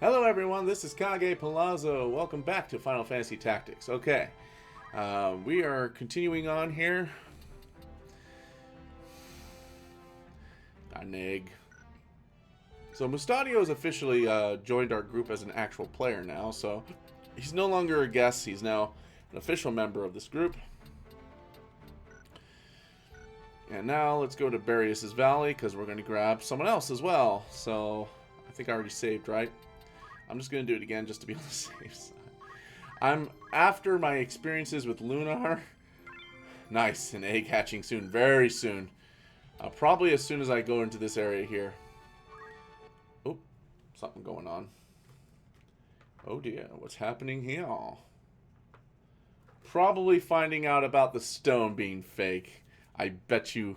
Hello everyone, this is Kage Palazzo. Welcome back to Final Fantasy Tactics. Okay, we are continuing on here. Got an egg. So Mustadio has officially joined our group as an actual player now, so he's no longer a guest, he's now an official member of this group. And now let's go to Agrias Valley, because we're going to grab someone else as well. So, I think I already saved, right? I'm just going to do it again just to be on the safe side. I'm after my experiences with Lunar. Nice, an egg hatching soon, very soon. Probably as soon as I go into this area here. Oh, something going on. Oh dear, what's happening here? Probably finding out about the stone being fake. I bet you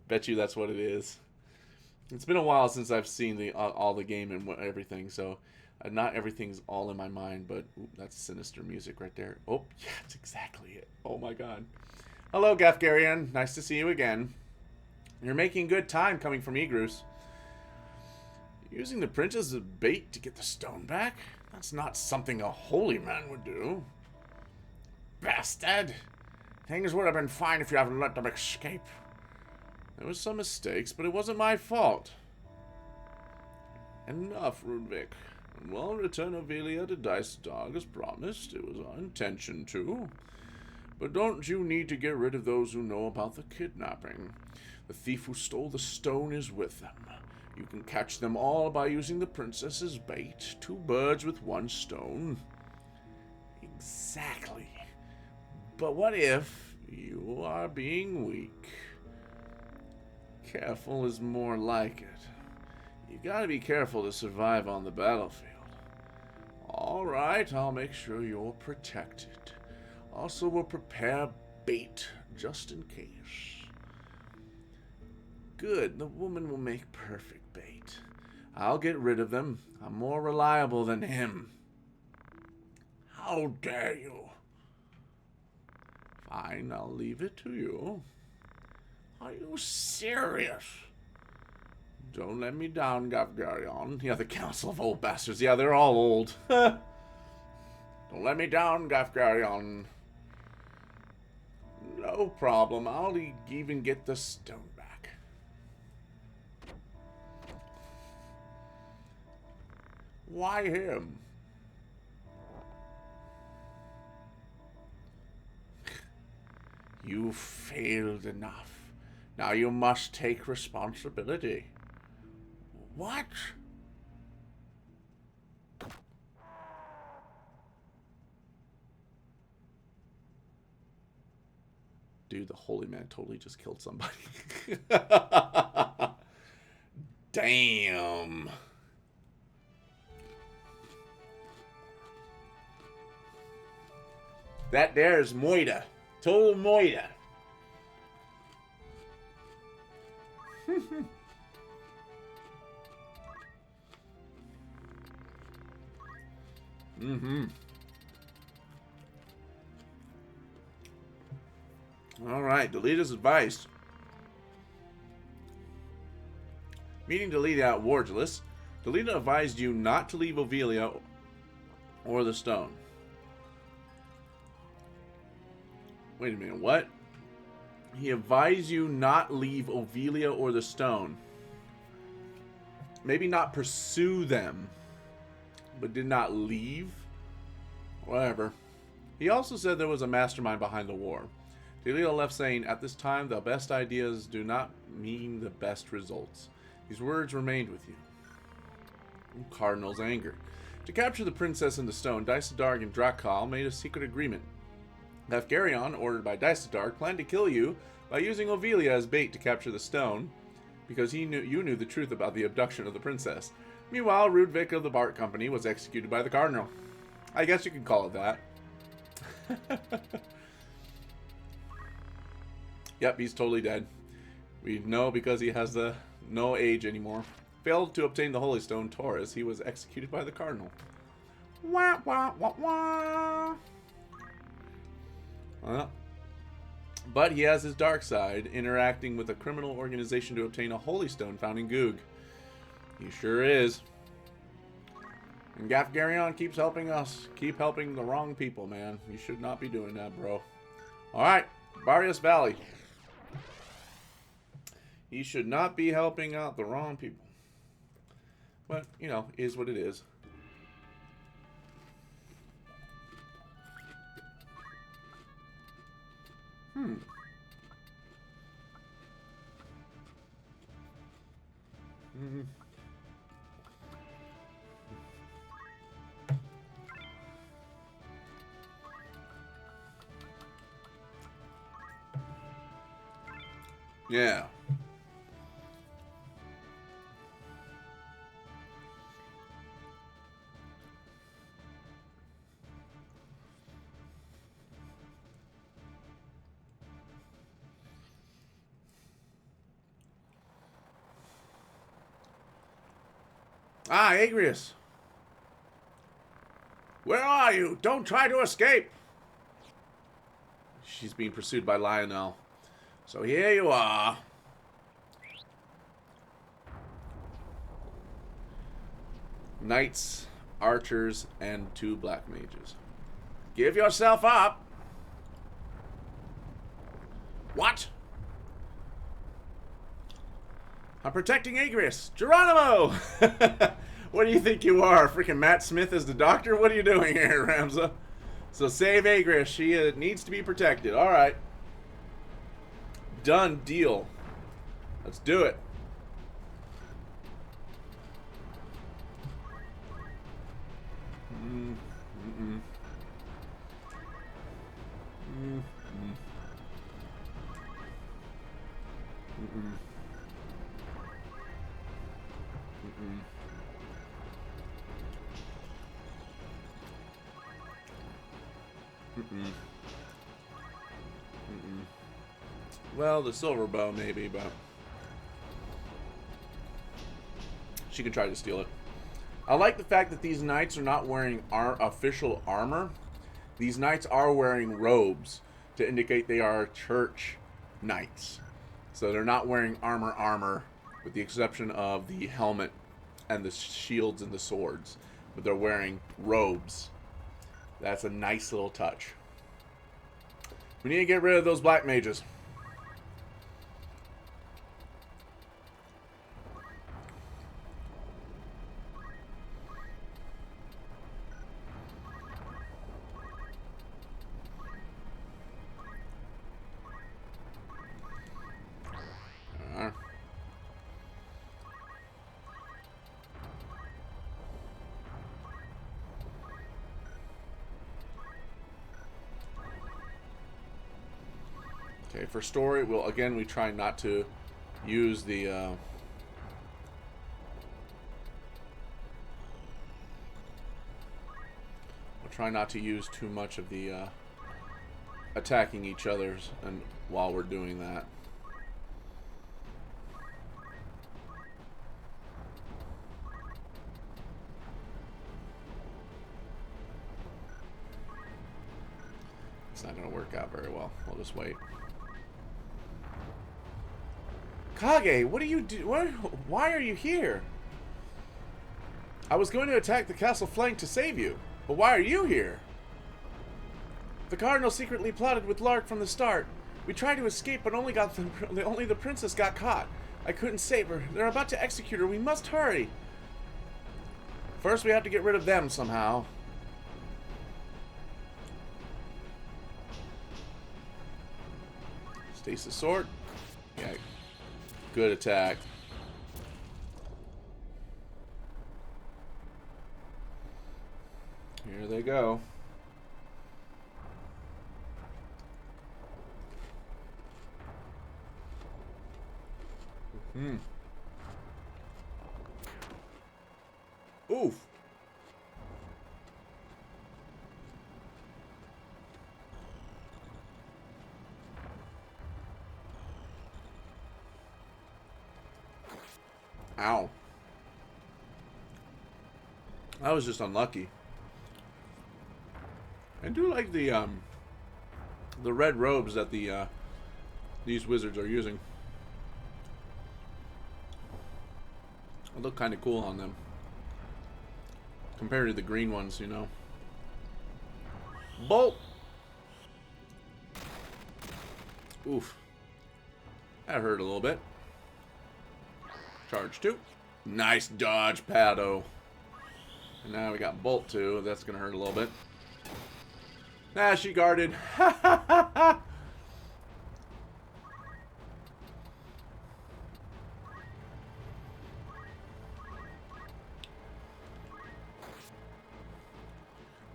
that's what it is. It's been a while since I've seen all the game and everything, so not everything's all in my mind, but ooh, that's sinister music right there. Oh, yeah, that's exactly it. Oh my god. Hello, Gafgarian. Nice to see you again. You're making good time coming from Egrus. Using the princess as a bait to get the stone back? That's not something a holy man would do. Bastard! Things would have been fine if you hadn't let them escape. There was some mistakes, but it wasn't my fault. Enough, Rudvik. We'll return Ovelia to Dice Dog as promised. It was our intention to. But don't you need to get rid of those who know about the kidnapping? The thief who stole the stone is with them. You can catch them all by using the princess's bait. 2 birds with 1 stone. Exactly. But what if you are being weak? Careful is more like it. You gotta be careful to survive on the battlefield. Alright, I'll make sure you're protected. Also, we'll prepare bait, just in case. Good, the woman will make perfect bait. I'll get rid of them. I'm more reliable than him. How dare you? Fine, I'll leave it to you. Are you serious? Don't let me down, Gafgarion. Yeah, the Council of Old Bastards. Yeah, they're all old. Don't let me down, Gafgarion. No problem. I'll even get the stone back. Why him? You failed enough. Now you must take responsibility. What? Dude, the holy man totally just killed somebody. Damn. That there's Moida. Total Moida. Mm-hmm. Alright, Delita's advice. Meeting Delita at Wardless, Delita advised you not to leave Ovelia or the stone. Wait a minute, what? He advised you not leave Ovelia or the stone. Maybe not pursue them, but did not leave? Whatever. He also said there was a mastermind behind the war. Delita left saying, at this time, the best ideas do not mean the best results. These words remained with you. Cardinal's anger. To capture the princess in the stone, Daisadarg and Drakal made a secret agreement. Gafgarion, ordered by Daisadarg, planned to kill you by using Ovelia as bait to capture the stone, because you knew the truth about the abduction of the princess. Meanwhile, Rudvik of the Bart Company was executed by the Cardinal. I guess you could call it that. Yep, he's totally dead. We know because he has no age anymore. Failed to obtain the Holy Stone, Taurus. He was executed by the Cardinal. Wah, wah, wah, wah. Well, but he has his dark side, interacting with a criminal organization to obtain a Holy Stone found in Goog. He sure is. And Gafgarion keeps helping us. Keep helping the wrong people, man. You should not be doing that, bro. Alright, Barrios Valley. You should not be helping out the wrong people. But, you know, is what it is. Yeah. Ah, Agrias. Where are you? Don't try to escape. She's being pursued by Lionel. So here you are. Knights, archers, and 2 black mages. Give yourself up. What? I'm protecting Agrias. Geronimo! What do you think you are? Freaking Matt Smith as the doctor? What are you doing here, Ramza? So save Agrias. She needs to be protected. Alright. Done deal. Let's do it. Well, the silver bow maybe, but she can try to steal it. I like the fact that these knights are not wearing official armor. These knights are wearing robes to indicate they are church knights. So they're not wearing armor, with the exception of the helmet and the shields and the swords. But they're wearing robes. That's a nice little touch. We need to get rid of those black mages. Okay, for story, well, again, we try not to use the we'll try not to use too much of the attacking each other's and while we're doing that. It's not going to work out very well. We'll just wait. Kage, what do you do? Why are you here? I was going to attack the castle flank to save you, but why are you here? The Cardinal secretly plotted with Lark from the start. We tried to escape, but only the princess got caught. I couldn't save her. They're about to execute her. We must hurry. First, we have to get rid of them somehow. Stasis sword. Yeah. Good attack. Here they go. Oof. Ow. I was just unlucky. I do like the red robes that these wizards are using. They look kind of cool on them. Compared to the green ones, you know. Bolt! Oof. That hurt a little bit. Charge 2. Nice dodge, Pado. And now we got Bolt 2. That's going to hurt a little bit. Ah, she guarded. Ha ha ha ha!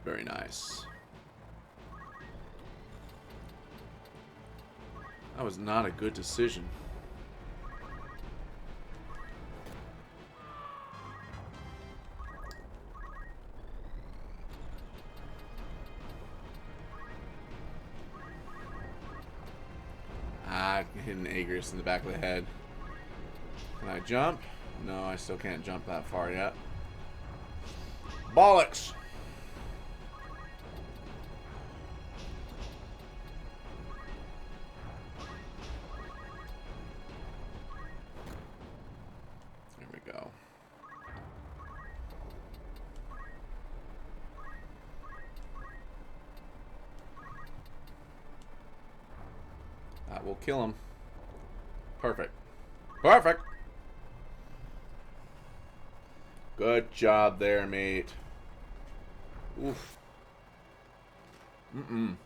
Very nice. That was not a good decision. Ah, I hit an Agrias in the back of the head. Can I jump? No, I still can't jump that far yet. Bollocks! There we go. That will kill him. Perfect. Perfect! Good job there, mate. Oof. Mm-mm.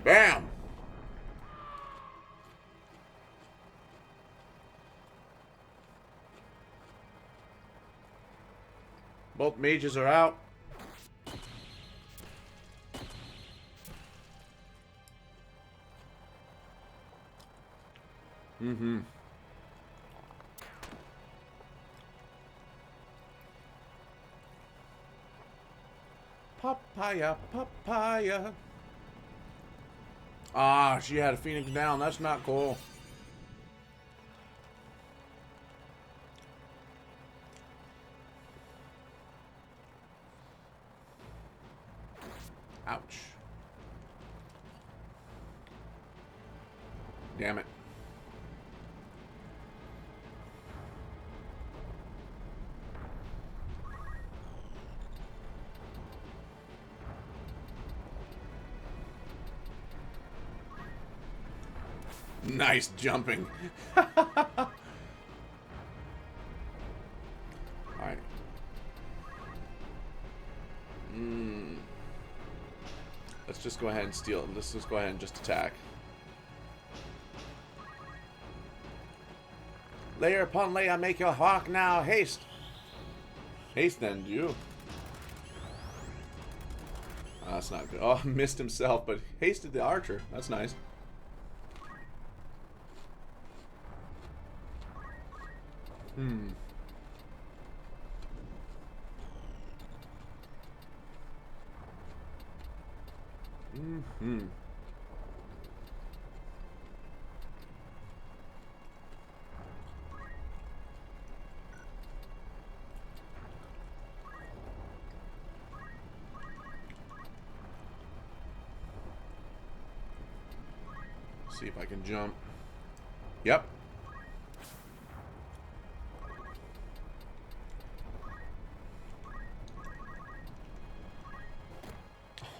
Bam! Both mages are out. Mm-hmm. Papaya, papaya. Ah, she had a Phoenix down. That's not cool. Ouch. Damn it. Nice jumping. Alright. Let's just go ahead and steal. Let's just go ahead and just attack. Layer upon layer, make your hawk now. Haste. Haste then, you. Oh, that's not good. Oh, missed himself, but hasted the archer. That's nice. See if I can jump. Yep.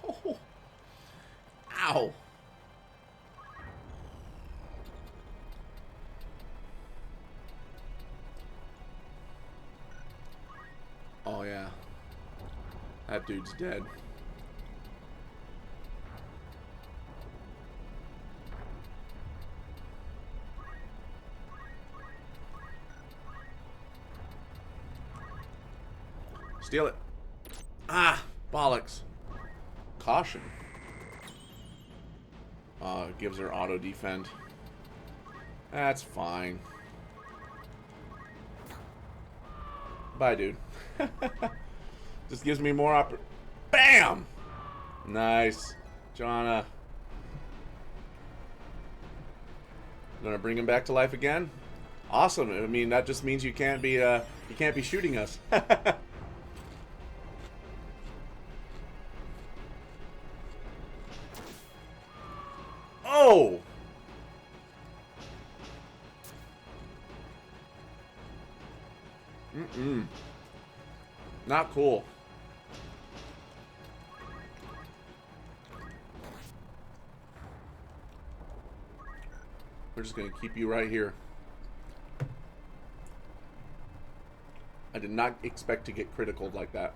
Oh. Ow. Oh yeah. That dude's dead. Steal it. Ah, bollocks. Caution. Gives her auto defend. That's fine. Bye, dude. Just gives me more BAM! Nice. Jonna. Gonna bring him back to life again? Awesome. I mean, that just means you can't be shooting us. Oh! Mm-mm. Not cool. We're just going to keep you right here. I did not expect to get critical like that.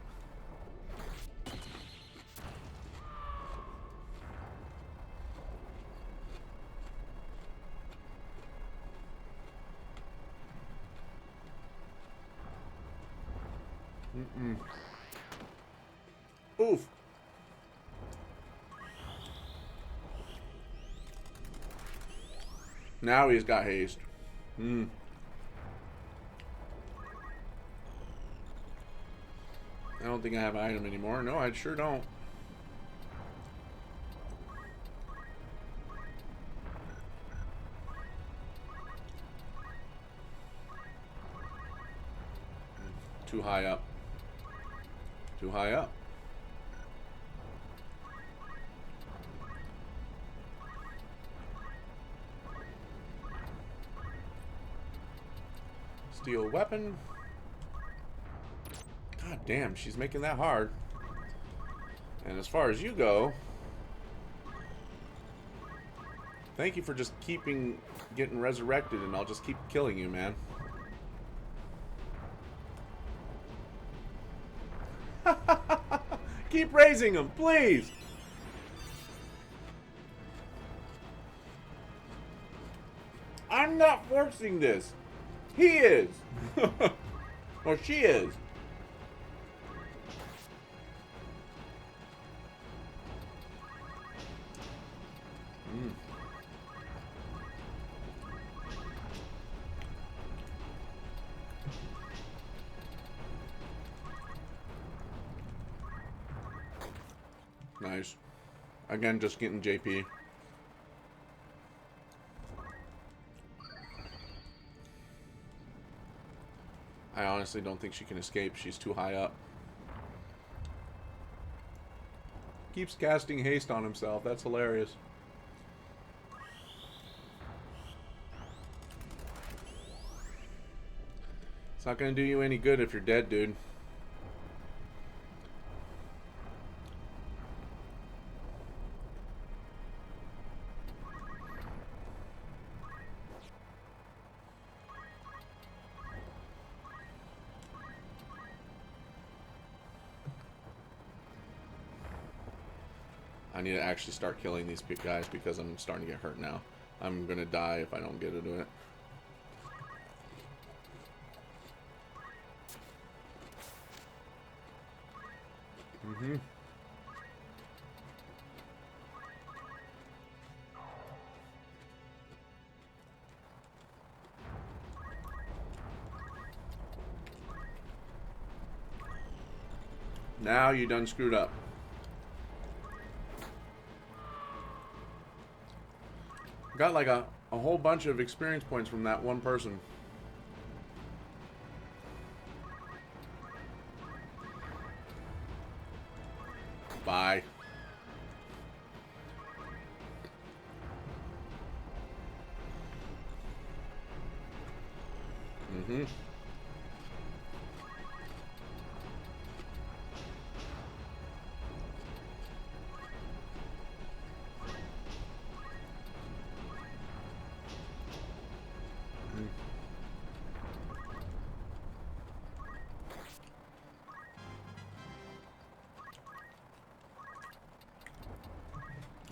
Mm-mm. Oof. Now he's got haste. Hmm. I don't think I have an item anymore. No, I sure don't. Too high up. Too high up. Steel weapon. God damn, she's making that hard. And as far as you go, thank you for just getting resurrected, and I'll just keep killing you, man. Keep raising him, please. I'm not forcing this. He is. Or she is. Nice. Again, just getting JP. I honestly don't think she can escape. She's too high up. Keeps casting haste on himself. That's hilarious. It's not going to do you any good if you're dead, dude. I need to actually start killing these guys because I'm starting to get hurt now. I'm going to die if I don't get into it. Mm-hmm. Now you done screwed up. Got like a whole bunch of experience points from that one person. Bye. Mm-hmm.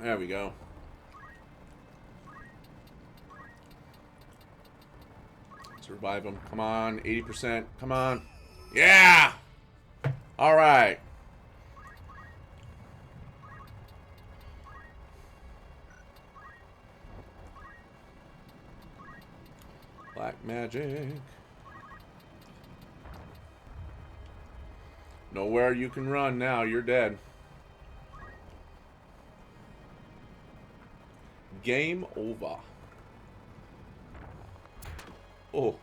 There we go. Let's revive him. Come on, 80%. Come on. Yeah! All right. Black magic. Nowhere you can run now. You're dead. Game over. Oh.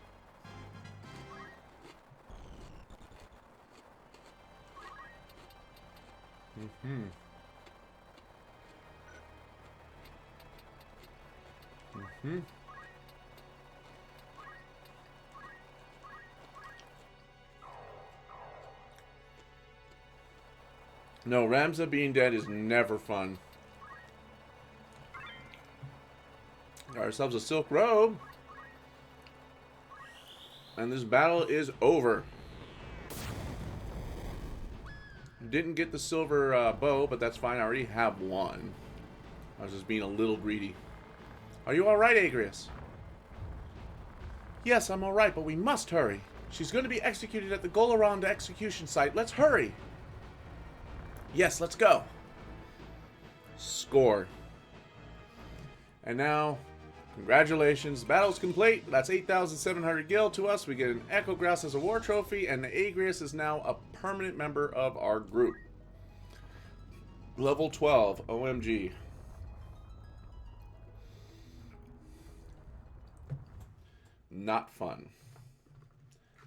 Mm-hmm. Mm-hmm. No, Ramza being dead is never fun. Got ourselves a silk robe. And this battle is over. Didn't get the silver bow, but that's fine. I already have one. I was just being a little greedy. Are you alright, Agrias? Yes, I'm alright, but we must hurry. She's going to be executed at the Golaronda execution site. Let's hurry. Yes, let's go. Score. And now, congratulations. The battle's complete. That's 8,700 gil to us. We get an Echo Grass as a war trophy, and Agrias is now a permanent member of our group. Level 12. OMG. Not fun.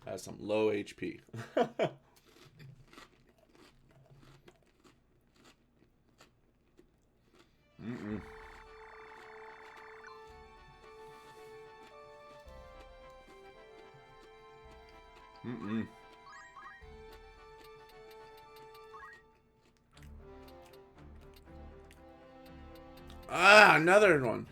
Has some low HP. Mm-mm. Mm-mm. Ah, another one.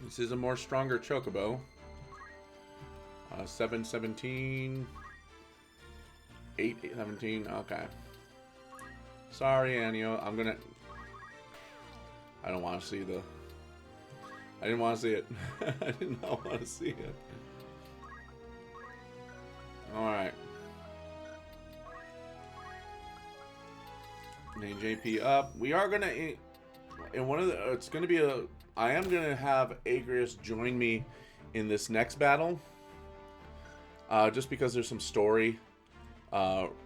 This is a more stronger chocobo. 717. 817. Okay. Sorry, Anio. I'm gonna. I don't want to see the. I didn't want to see it. I did not want to see it. Alright. Name JP up. We are gonna. In one of the. It's gonna be a. I am gonna have Agrias join me in this next battle. Just because there's some story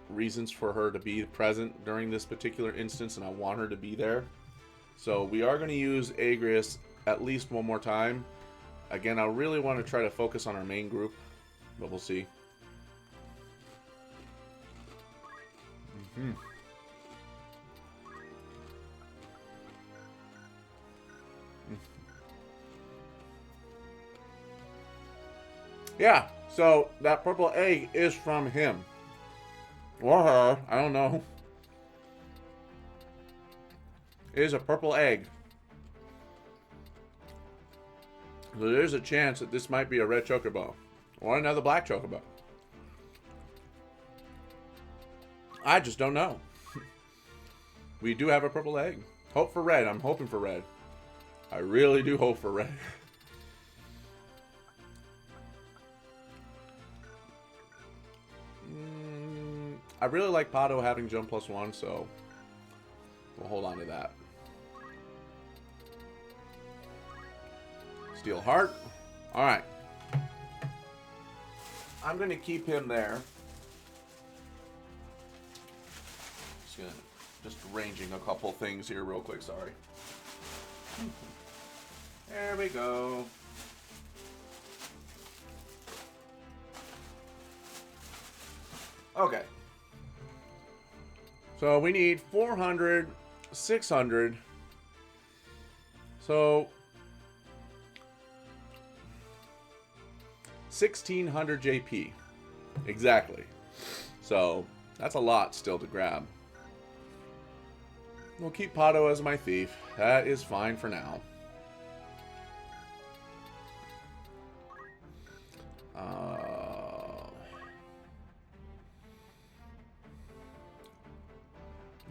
reasons for her to be present during this particular instance, and I want her to be there. So we are going to use Agrias at least one more time. Again, I really want to try to focus on our main group, but we'll see. Yeah, so that purple egg is from him. Or her, I don't know. It is a purple egg. So there's a chance that this might be a red chocobo. Or another black chocobo. I just don't know. We do have a purple egg. Hope for red. I'm hoping for red. I really do hope for red. I really like Pato having jump +1, so we'll hold on to that. Steel Heart. Alright. I'm going to keep him there. Just arranging a couple things here real quick, sorry. There we go. Okay. So we need 400, 600. So 1,600 JP. Exactly. So that's a lot still to grab. We'll keep Pato as my thief. That is fine for now.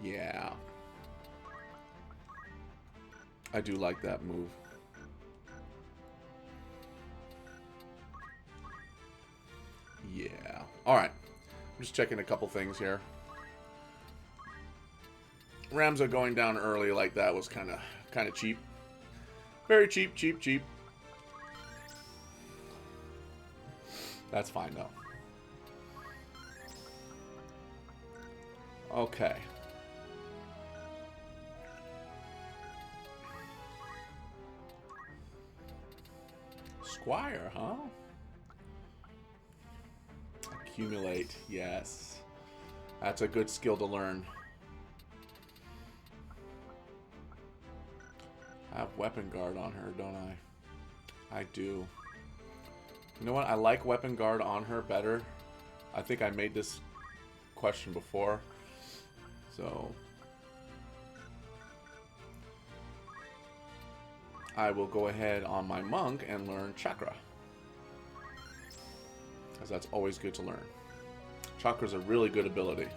Yeah. I do like that move. Yeah. Alright. I'm just checking a couple things here. Ramza going down early like that was kind of cheap. Very cheap, cheap, cheap. That's fine though. Okay. Squire, huh? Accumulate, yes. That's a good skill to learn. have weapon guard on her, don't I? I do. You know what? I like weapon guard on her better. I think I made this question before. So I will go ahead on my monk and learn chakra. Because that's always good to learn. Chakra's a really good ability.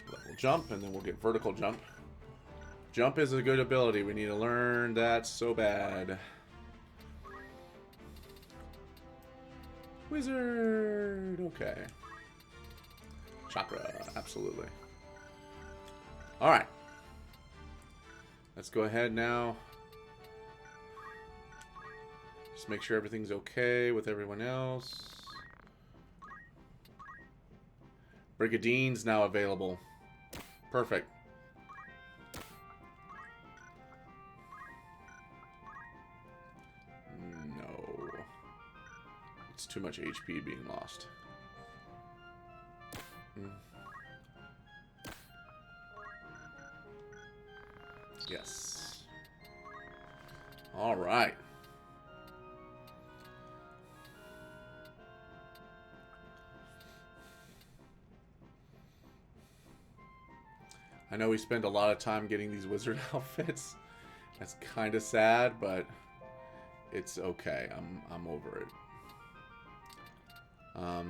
Level jump, and then we'll get vertical jump. Jump is a good ability. We need to learn that so bad. Wizard! Okay. Chakra, absolutely. Alright. Let's go ahead now. Just make sure everything's okay with everyone else. Brigadine's now available. Perfect. No. It's too much HP being lost. Yes. All right. I know we spend a lot of time getting these wizard outfits. That's kind of sad, but it's okay. I'm over it. A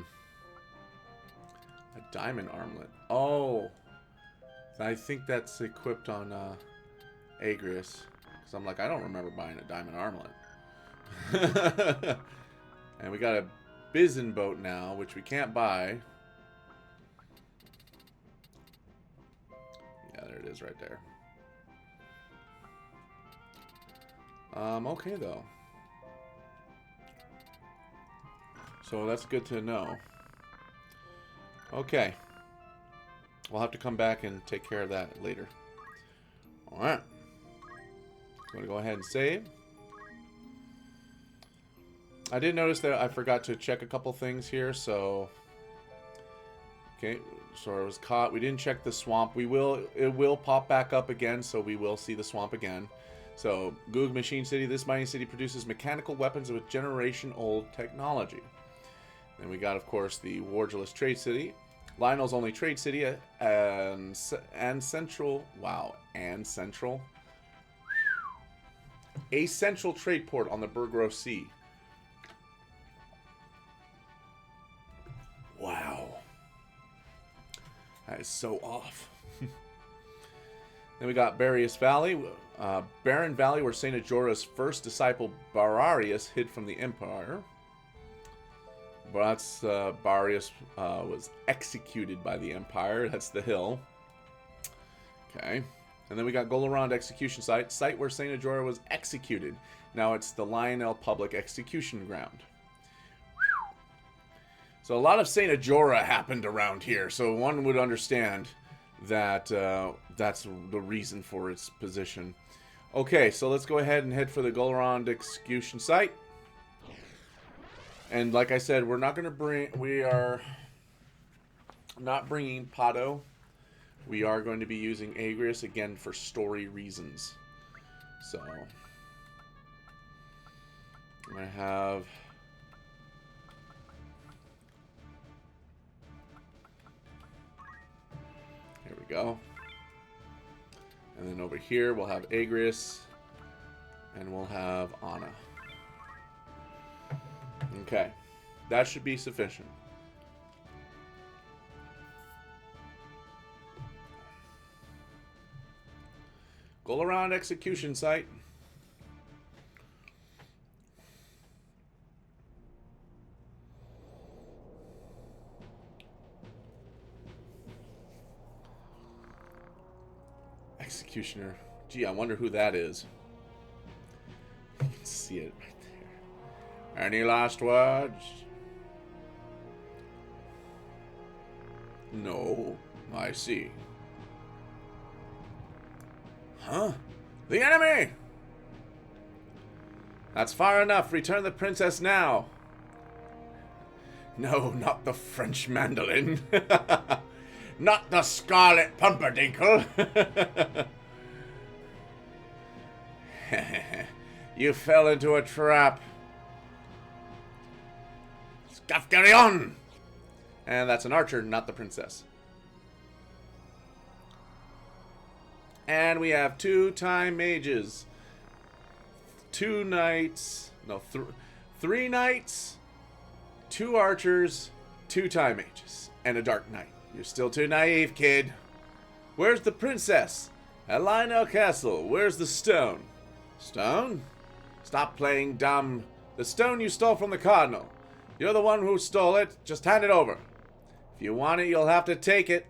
diamond armlet. Oh, I think that's equipped on Agrias. Because I'm like, I don't remember buying a diamond armlet. And we got a Bizen boat now, which we can't buy. Yeah, there it is right there. Okay, though. So that's good to know. Okay. We'll have to come back and take care of that later. Alright. I'm going to go ahead and save. I did notice that I forgot to check a couple things here, so... Okay, so I was caught. We didn't check the swamp. It will pop back up again, so we will see the swamp again. So, Goog Machine City. This mining city produces mechanical weapons with generation-old technology. Then we got, of course, the Wargeless Trade City. Lionel's only trade city, and central... Wow, and central? A central trade port on the Burgro Sea. Wow. That is so off. Then we got Barrius Valley. Barren Valley, where Saint Ajora's first disciple, Bararius, hid from the Empire. But Barrius was executed by the Empire. That's the hill. Okay. And then we got Golorond Execution Site where Saint Ajora was executed. Now it's the Lionel Public Execution Ground. So a lot of Saint Ajora happened around here, so one would understand that that's the reason for its position. Okay, so let's go ahead and head for the Golorond Execution Site. And like I said, we are not bringing Pato. We are going to be using Agrias again for story reasons. So I'm going to have... Here we go. And then over here we'll have Agrias and we'll have Anna. Okay, that should be sufficient. Golorond Execution Site. Executioner. Gee, I wonder who that is. You can see it right there. Any last words? No, I see. Huh? The enemy! That's far enough. Return the princess now. No, not the French mandolin. Not the scarlet pumperdinkle. You fell into a trap. Agrias! And that's an archer, not the princess. And we have 2 time mages. 2 knights. No, 3 knights, 2 archers, 2 time mages, and a dark knight. You're still too naive, kid. Where's the princess? At Lionel Castle. Where's the stone? Stone? Stop playing dumb. The stone you stole from the Cardinal. You're the one who stole it. Just hand it over. If you want it, you'll have to take it.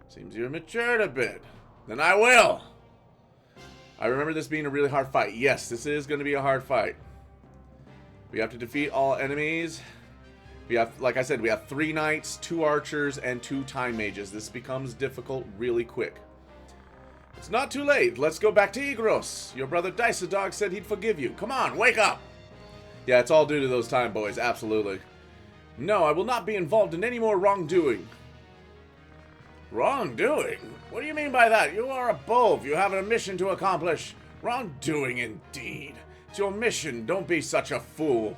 Seems you're matured a bit. Then I will. I remember this being a really hard fight. Yes, this is going to be a hard fight. We have to defeat all enemies. We have, like I said, we have 3 knights, 2 archers, and 2 time mages. This becomes difficult really quick. It's not too late. Let's go back to Agrias. Your brother Dog said he'd forgive you. Come on, wake up. Yeah, it's all due to those time boys, absolutely. No, I will not be involved in any more wrongdoing. Wrongdoing? What do you mean by that? You are a bulb. You have a mission to accomplish. Wrongdoing indeed. It's your mission. Don't be such a fool.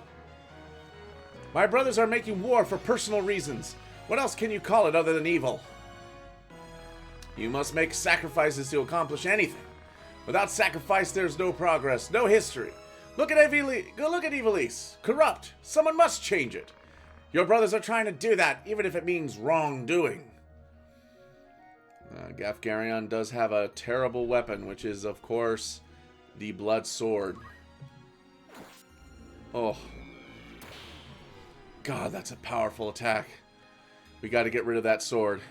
My brothers are making war for personal reasons. What else can you call it other than evil? You must make sacrifices to accomplish anything. Without sacrifice, there's no progress, no history. Look at Evilise. Corrupt. Someone must change it. Your brothers are trying to do that, even if it means wrongdoing. Agrias does have a terrible weapon, which is, of course, the blood sword. Oh. God, that's a powerful attack. We got to get rid of that sword.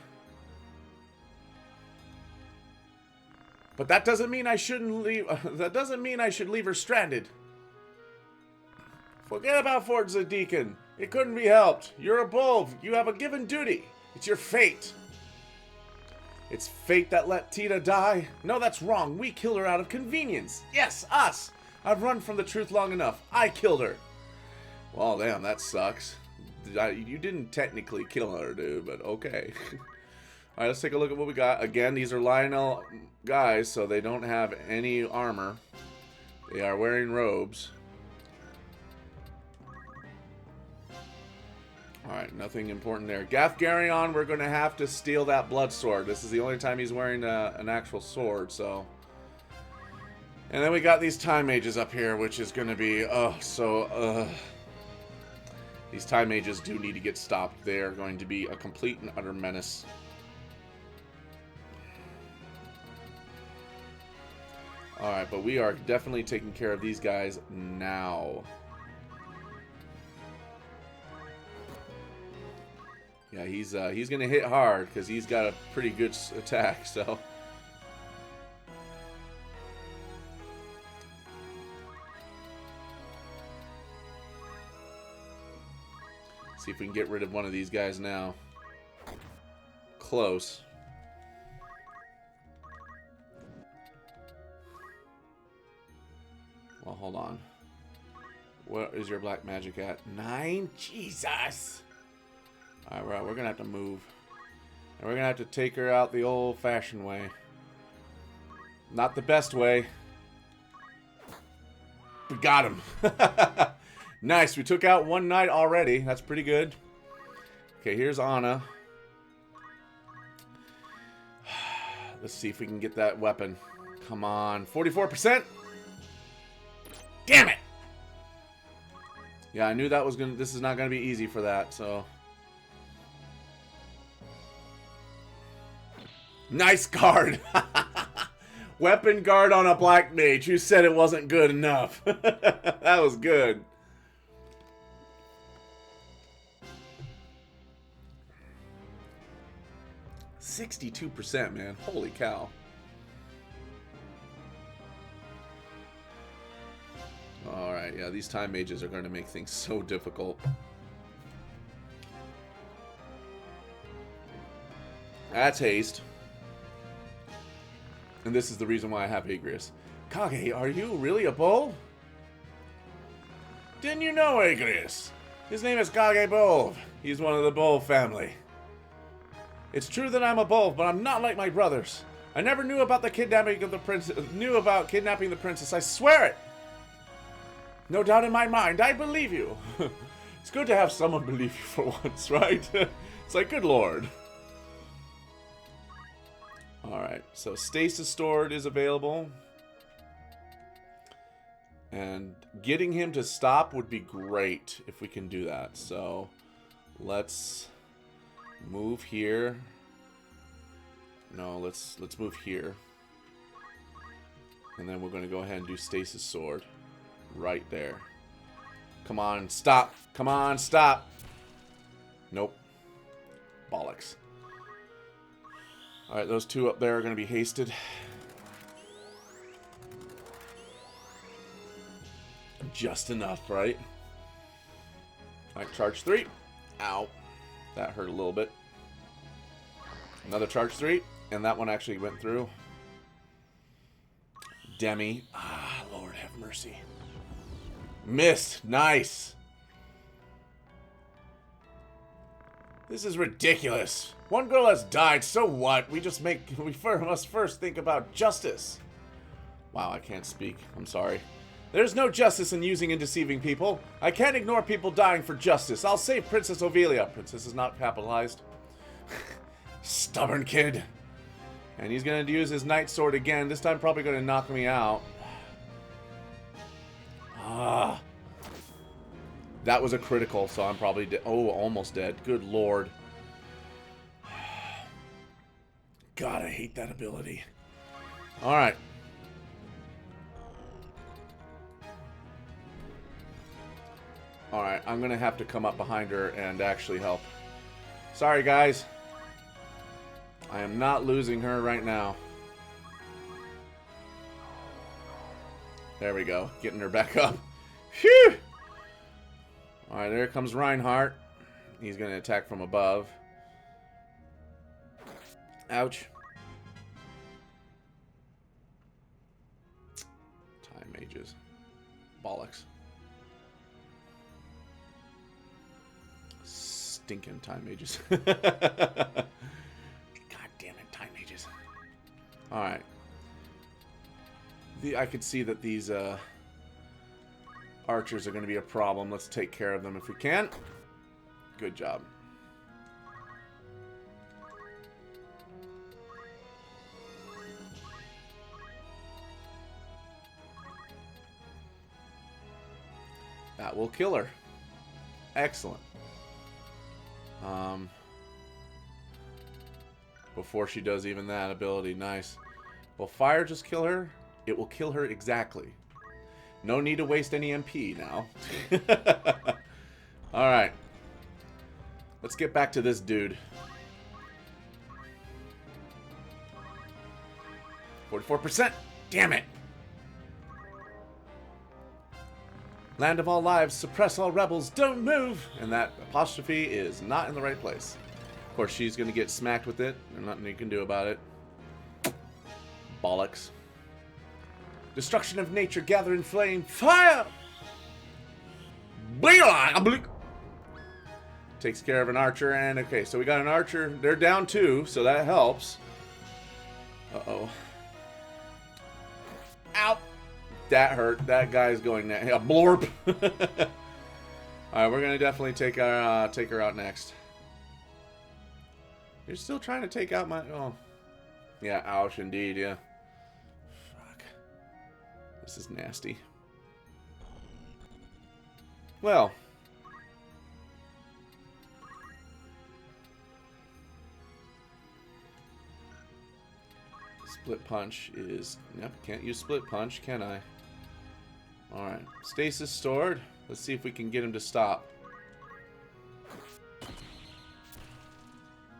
But that doesn't mean I shouldn't leave. That doesn't mean I should leave her stranded. Forget about Fort Zadekin. It couldn't be helped. You're a bulb. You have a given duty. It's your fate. It's fate that let Tita die? No, that's wrong. We killed her out of convenience. Yes, us. I've run from the truth long enough. I killed her. Well, damn, that sucks. You didn't technically kill her, dude, but okay. Alright, let's take a look at what we got. Again, these are Lionel guys, so they don't have any armor. They are wearing robes. Alright, nothing important there. Agrias, we're going to have to steal that blood sword. This is the only time he's wearing an actual sword, so... And then we got these time mages up here, which is going to be... These time mages do need to get stopped. They are going to be a complete and utter menace. Alright, but we are definitely taking care of these guys now. Yeah, he's going to hit hard because he's got a pretty good attack, so... See if we can get rid of one of these guys now. Close. Well, hold on. What is your black magic at? 9? Jesus! Alright, we're gonna have to move. And we're gonna have to take her out the old-fashioned way. Not the best way. We got him! Nice, we took out one knight already. That's pretty good. Okay, here's Anna. Let's see if we can get that weapon. Come on, 44%? Damn it! Yeah, I knew that was gonna. This is not gonna be easy for that, so. Nice guard! Weapon guard on a black mage. Who said it wasn't good enough? That was good. %, man. Holy cow. Alright, yeah, these time mages are going to make things so difficult. That's haste. And this is the reason why I have Agrias. Kage, are you really a bull? Didn't you know, Agrias? His name is Kage Bove. He's one of the Bove family. It's true that I'm a Bove, but I'm not like my brothers. I never knew about the kidnapping of the princess. Kidnapping the princess. I swear it. No doubt in my mind. I believe you. It's good to have someone believe you for once, right? It's like, good lord. Alright, so stasis stored is available. And getting him to stop would be great if we can do that. So let's move here. No, let's move here. And then we're going to go ahead and do stasis sword right there. Come on, stop. Come on, stop. Nope. Bollocks. Alright, those two up there are going to be hasted. Just enough, right? Alright, charge 3. Ow. That hurt a little bit. Another charge 3. And that one actually went through. Demi. Ah, Lord have mercy. Missed. Nice. This is ridiculous. One girl has died, so what? We must first think about justice. Wow, I can't speak. I'm sorry. There's no justice in using and deceiving people. I can't ignore people dying for justice. I'll save Princess Ovelia. Princess is not capitalized. Stubborn kid. And he's going to use his Night Sword again. This time probably going to knock me out. Ah. That was a critical, so I'm probably dead. Oh, almost dead. Good lord. God, I hate that ability. Alright. Alright, I'm going to have to come up behind her and actually help. Sorry, guys. I am not losing her right now. There we go. Getting her back up. Phew! Alright, there comes Reinhardt. He's going to attack from above. Ouch. Time mages. Bollocks. Stinking time mages. God damn it, time mages. Alright. I could see that these archers are going to be a problem. Let's take care of them if we can. Good job. That will kill her. Excellent. Before she does even that ability, nice. Will fire just kill her? It will kill her exactly. No need to waste any MP now. Alright. Let's get back to this dude. 44%! Damn it! Land of all lives, suppress all rebels, don't move! And that apostrophe is not in the right place. Of course, she's going to get smacked with it. There's nothing you can do about it. Bollocks. Destruction of nature, gather in flame. Fire! Takes care of an archer, and okay, so we got an archer. They're down 2, so that helps. Uh-oh. Ow! That hurt. That guy's going next. Yeah, blorp. Alright, we're gonna definitely take her out next. You're still trying to take out my... Oh. Yeah, ouch indeed, yeah. Fuck. This is nasty. Well. Split punch is... Yep, can't use split punch, can I? Alright. Stasis stored. Let's see if we can get him to stop.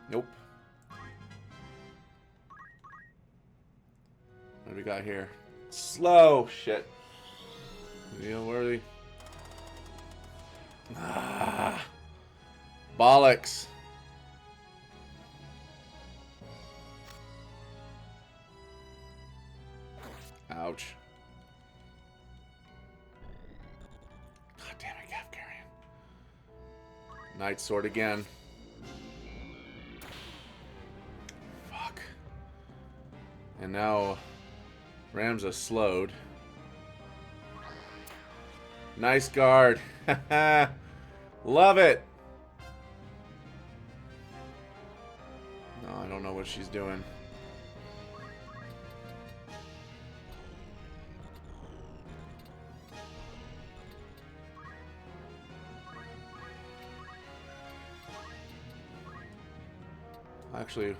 Nope. What do we got here? Slow! Shit. Deal worthy. Ah. Bollocks. Ouch. God damn it, Gav Carrion. Night Sword again. Fuck. And now Ramza slowed. Nice guard. Love it. No, I don't know what she's doing. Actually,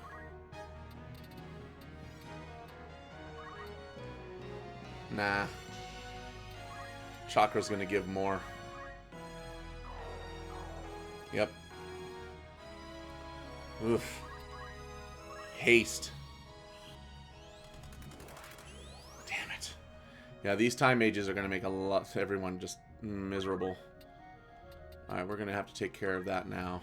nah. Chakra's gonna give more. Yep. Oof. Haste. Damn it. Yeah, these time mages are gonna make everyone just miserable. Alright, we're gonna have to take care of that now.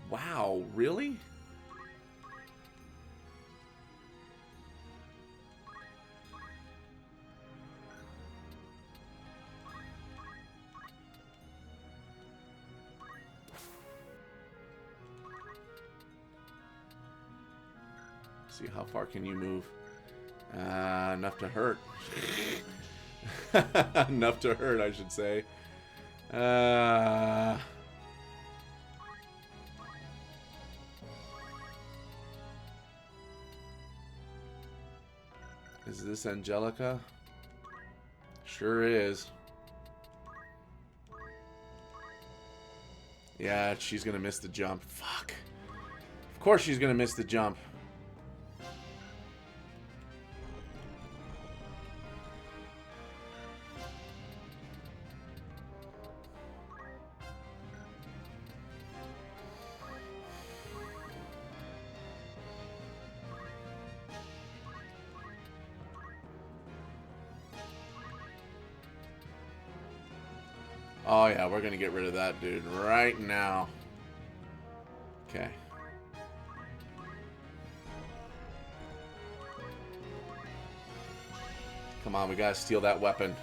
Wow, really? See, how far can you move? Enough to hurt. Enough to hurt, I should say. Is this Angelica? Sure is. Yeah, she's gonna miss the jump. Fuck. Of course she's gonna miss the jump. Oh yeah, we're gonna get rid of that dude right now. Okay. Come on, we gotta steal that weapon.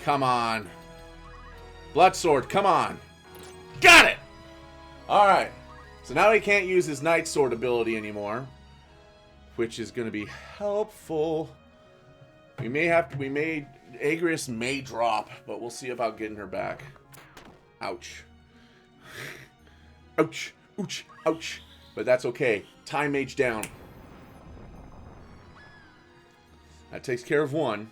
Come on. Blood sword, come on. Got it! Alright. So now he can't use his Night Sword ability anymore. Which is gonna be helpful. Agrias may drop, but we'll see about getting her back. Ouch. Ouch. Ouch. Ouch. But that's okay. Time mage down. That takes care of one.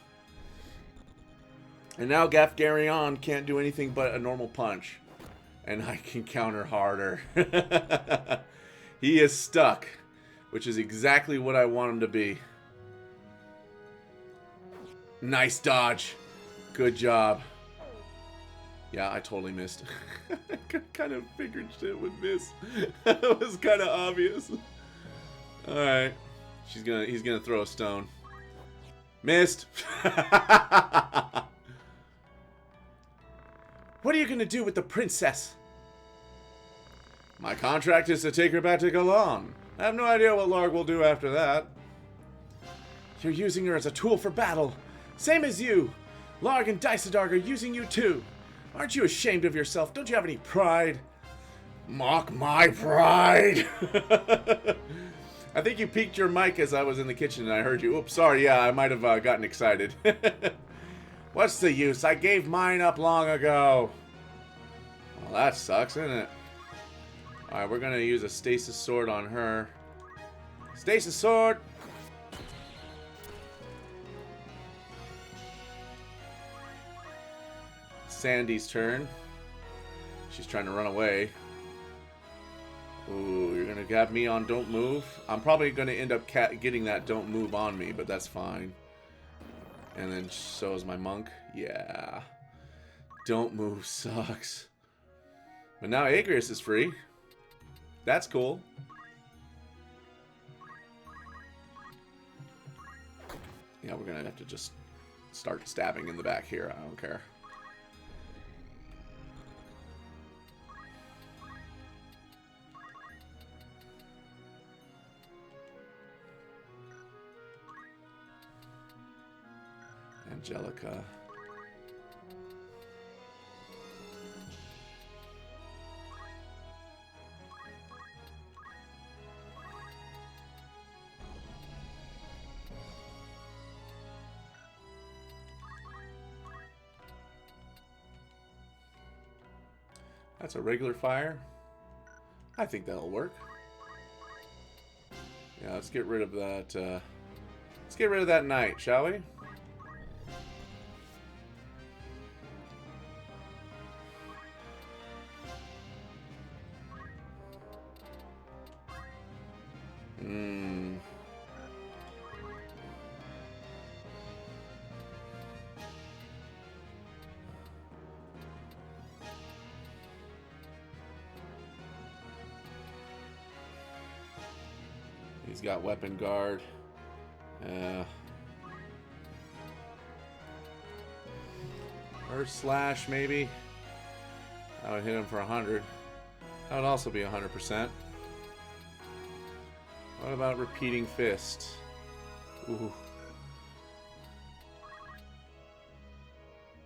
And now Gafgarion can't do anything but a normal punch. And I can counter harder. He is stuck. Which is exactly what I want him to be. Nice dodge. Good job. Yeah, I totally missed. I kind of figured shit would miss. That was kind of obvious. Alright. He's gonna throw a stone. Missed. What are you gonna do with the princess? My contract is to take her back to Galan. I have no idea what Larg will do after that. You're using her as a tool for battle. Same as you. Larg and Dysadarg are using you too. Aren't you ashamed of yourself? Don't you have any pride? Mock my pride. I think you peaked your mic as I was in the kitchen and I heard you. Oops, sorry. Yeah, I might have gotten excited. What's the use? I gave mine up long ago. Well, that sucks, isn't it? Alright, we're going to use a stasis sword on her. Stasis sword! Sandy's turn. She's trying to run away. Ooh, you're going to have me on don't move? I'm probably going to end up getting that don't move on me, but that's fine. And then so is my monk. Yeah. Don't move sucks. But now Agrias is free. That's cool. Yeah, we're going to have to just start stabbing in the back here. I don't care. Angelica. That's a regular fire. I think that'll work. Yeah, let's get rid of that. Let's get rid of that knight, shall we? He's got weapon guard. Earth slash, maybe. I would hit him for 100. That would also be 100%. What about repeating fist? Ooh.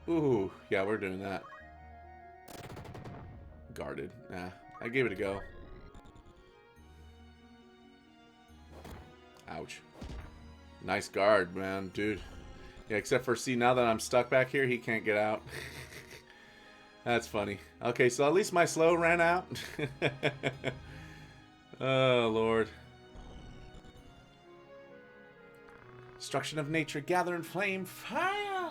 Ooh, yeah, we're doing that. Guarded. Nah, I gave it a go. Ouch. Nice guard, man, dude. Yeah, except for, see, now that I'm stuck back here, he can't get out. That's funny. Okay, so at least my slow ran out. Oh, Lord. Destruction of nature, gather in flame, fire!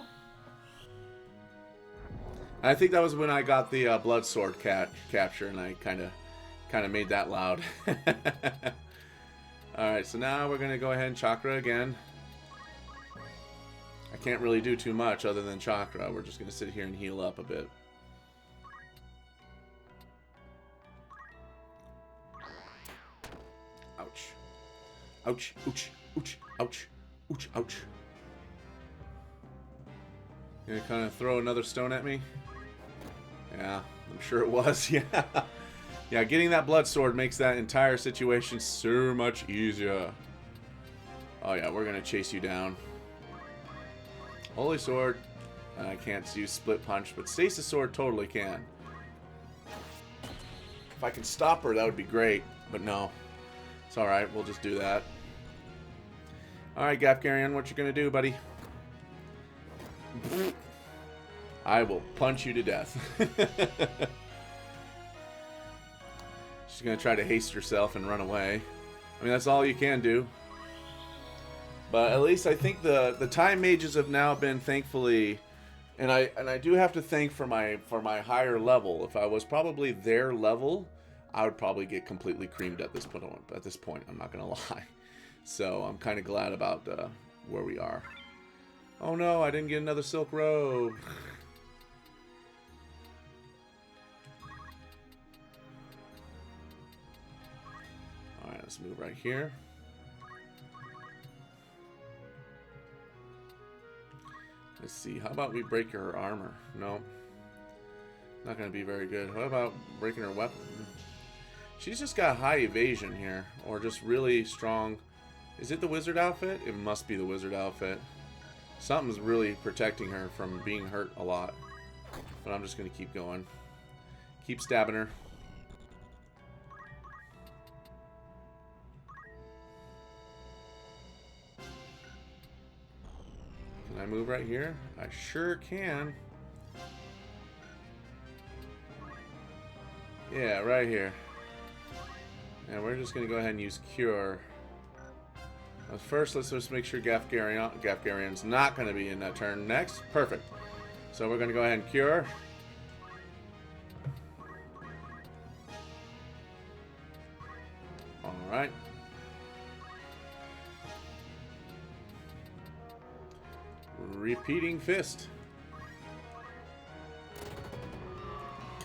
I think that was when I got the blood sword capture, and I kind of made that loud. Alright, so now we're going to go ahead and chakra again. I can't really do too much other than chakra. We're just going to sit here and heal up a bit. Ouch. Ouch, ouch, ouch, ouch, ouch, ouch. You gonna kind of throw another stone at me? Yeah, I'm sure it was, yeah. Yeah, getting that blood sword makes that entire situation so much easier. Oh yeah, we're gonna chase you down. Holy sword. I can't use split punch, but stasis sword totally can. If I can stop her, that would be great. But no. It's alright, we'll just do that. Alright, Gafgarian, what you gonna do, buddy? I will punch you to death. She's gonna try to haste herself and run away. I mean, that's all you can do. But at least I think the time mages have now been, thankfully, and I do have to thank for my higher level. If I was probably their level, I would probably get completely creamed at this point. I'm not gonna lie. So I'm kind of glad about where we are. Oh no, I didn't get another silk robe. Alright, let's move right here. Let's see, how about we break her armor? No. Not going to be very good. What about breaking her weapon? She's just got high evasion here. Or just really strong. Is it the wizard outfit? It must be the wizard outfit. Something's really protecting her from being hurt a lot. But I'm just going to keep going. Keep stabbing her. Can I move right here? I sure can. Yeah, right here. And we're just going to go ahead and use Cure. First, let's just make sure Gafgarian's not going to be in that turn next. Perfect. So we're going to go ahead and Cure. Alright. Repeating fist.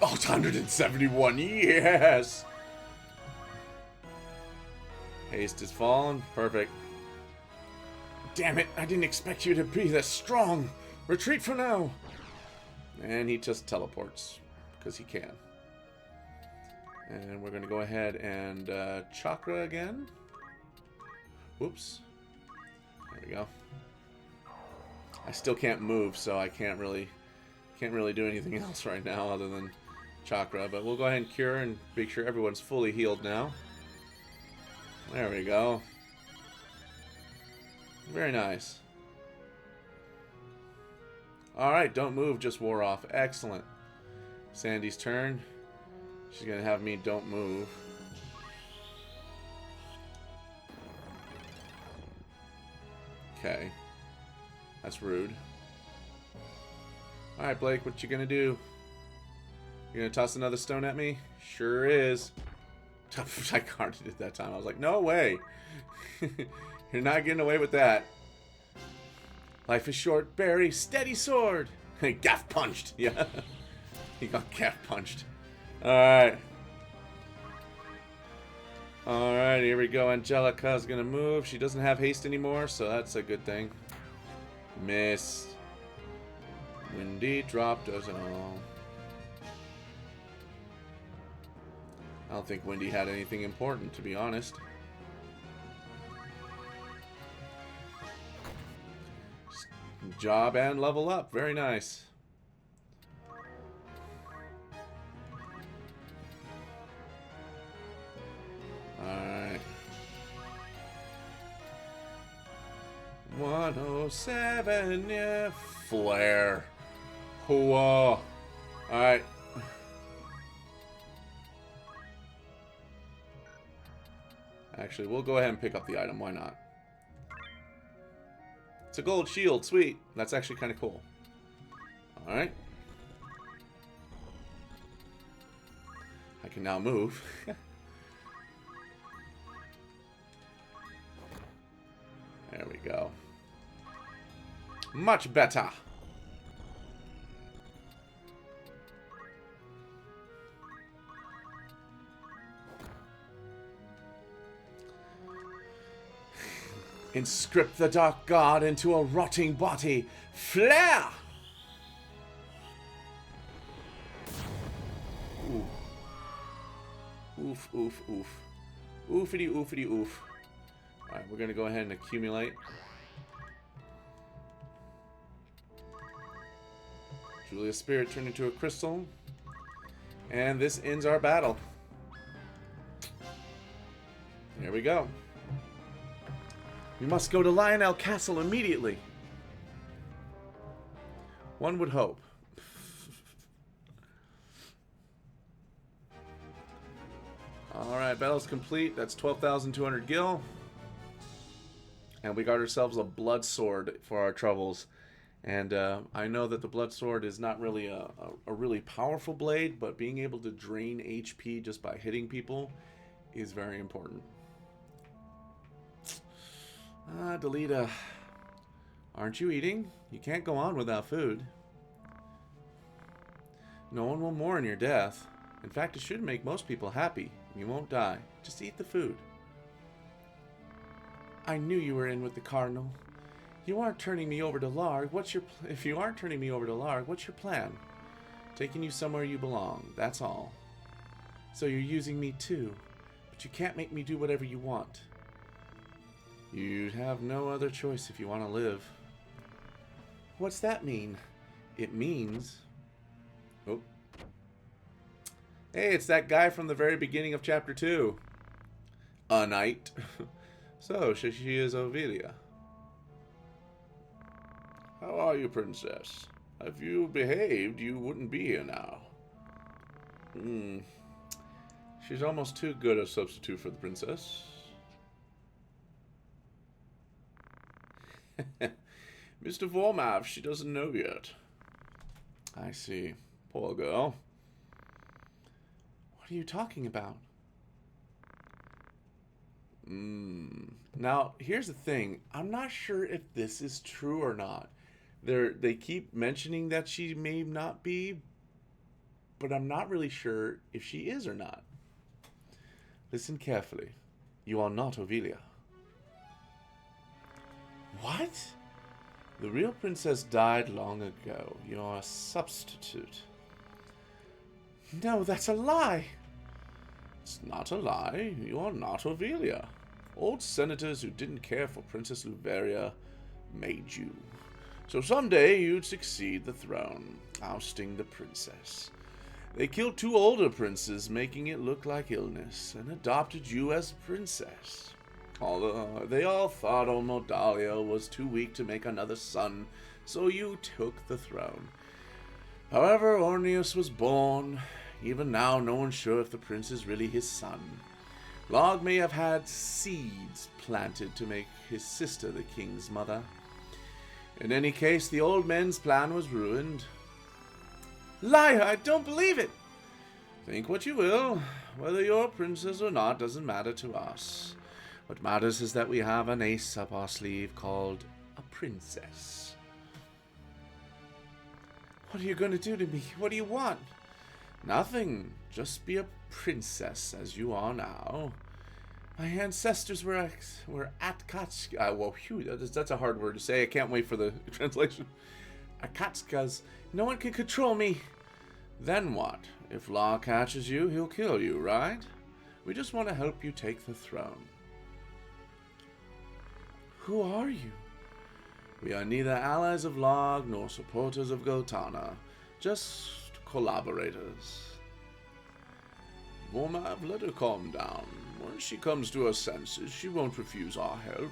Oh, it's 171. Yes! Haste is fallen. Perfect. Damn it, I didn't expect you to be that strong. Retreat for now. And he just teleports because he can. And we're going to go ahead and chakra again. Whoops. There we go. I still can't move, so I can't really do anything else right now other than chakra. But we'll go ahead and cure and make sure everyone's fully healed now. There we go. Very nice. Alright, don't move, just wore off. Excellent. Sandy's turn. She's gonna have me don't move. Okay. That's rude. Alright, Blake, what you gonna do? You gonna toss another stone at me? Sure is. I carded it that time. I was like, no way. You're not getting away with that. Life is short, Barry. Steady sword. Gaff punched. Yeah. He got gaff punched. Alright. Alright, here we go. Angelica's gonna move. She doesn't have haste anymore, so that's a good thing. Missed. Windy dropped us all. I don't think Windy had anything important, to be honest. Job and level up. Very nice. Alright. 107, yeah. Flare. Whoa. Alright. Actually, we'll go ahead and pick up the item. Why not? It's a gold shield. Sweet. That's actually kind of cool. Alright. I can now move. There we go. Much better. Inscript the dark god into a rotting body. Flare! Ooh. Oof, oof, oof. Oofity, oofity, oof. Alright, we're going to go ahead and accumulate. Julia's spirit turned into a crystal. And this ends our battle. There we go. We must go to Lionel Castle immediately. One would hope. Alright, battle's complete. That's 12,200 gil. And we got ourselves a blood sword for our troubles. And I know that the blood sword is not really a really powerful blade, but being able to drain HP just by hitting people is very important. Delita, aren't you eating? You can't go on without food. No one will mourn your death. In fact, it should make most people happy. You won't die. Just eat the food. I knew you were in with the Cardinal. You aren't turning me over to Larg. If you aren't turning me over to Larg, what's your plan? Taking you somewhere you belong. That's all. So you're using me too, but you can't make me do whatever you want. You'd have no other choice if you want to live. What's that mean? It means... Oh. Hey, it's that guy from the very beginning of Chapter 2. A knight. So, she is Ovelia. How are you, Princess? If you behaved, you wouldn't be here now. She's almost too good a substitute for the princess. Mr. Vormav, she doesn't know yet. I see. Poor girl. What are you talking about? Now, here's the thing. I'm not sure if this is true or not. They keep mentioning that she may not be, but I'm not really sure if she is or not. Listen carefully. You are not Ovelia. What? The real princess died long ago. You're a substitute. No, that's a lie. It's not a lie. You're not Ovelia. Old senators who didn't care for Princess Luveria made you. So someday you'd succeed the throne, ousting the princess. They killed 2 older princes, making it look like illness, and adopted you as princess. Although they all thought Omodalia was too weak to make another son, so you took the throne. However, Orneus was born. Even now, no one's sure if the prince is really his son. Log may have had seeds planted to make his sister the king's mother. In any case, the old men's plan was ruined. Liar! I don't believe it! Think what you will. Whether you're a princess or not doesn't matter to us. What matters is that we have an ace up our sleeve called a princess. What are you going to do to me? What do you want? Nothing. Just be a princess as you are now. My ancestors were Atkatska. Well, phew, that's a hard word to say. I can't wait for the translation. Akatskas. No one can control me. Then what? If Law catches you, he'll kill you, right? We just want to help you take the throne. Who are you? We are neither allies of Log nor supporters of Gotana. Just collaborators. Vormav, let her calm down. Once she comes to her senses, she won't refuse our help.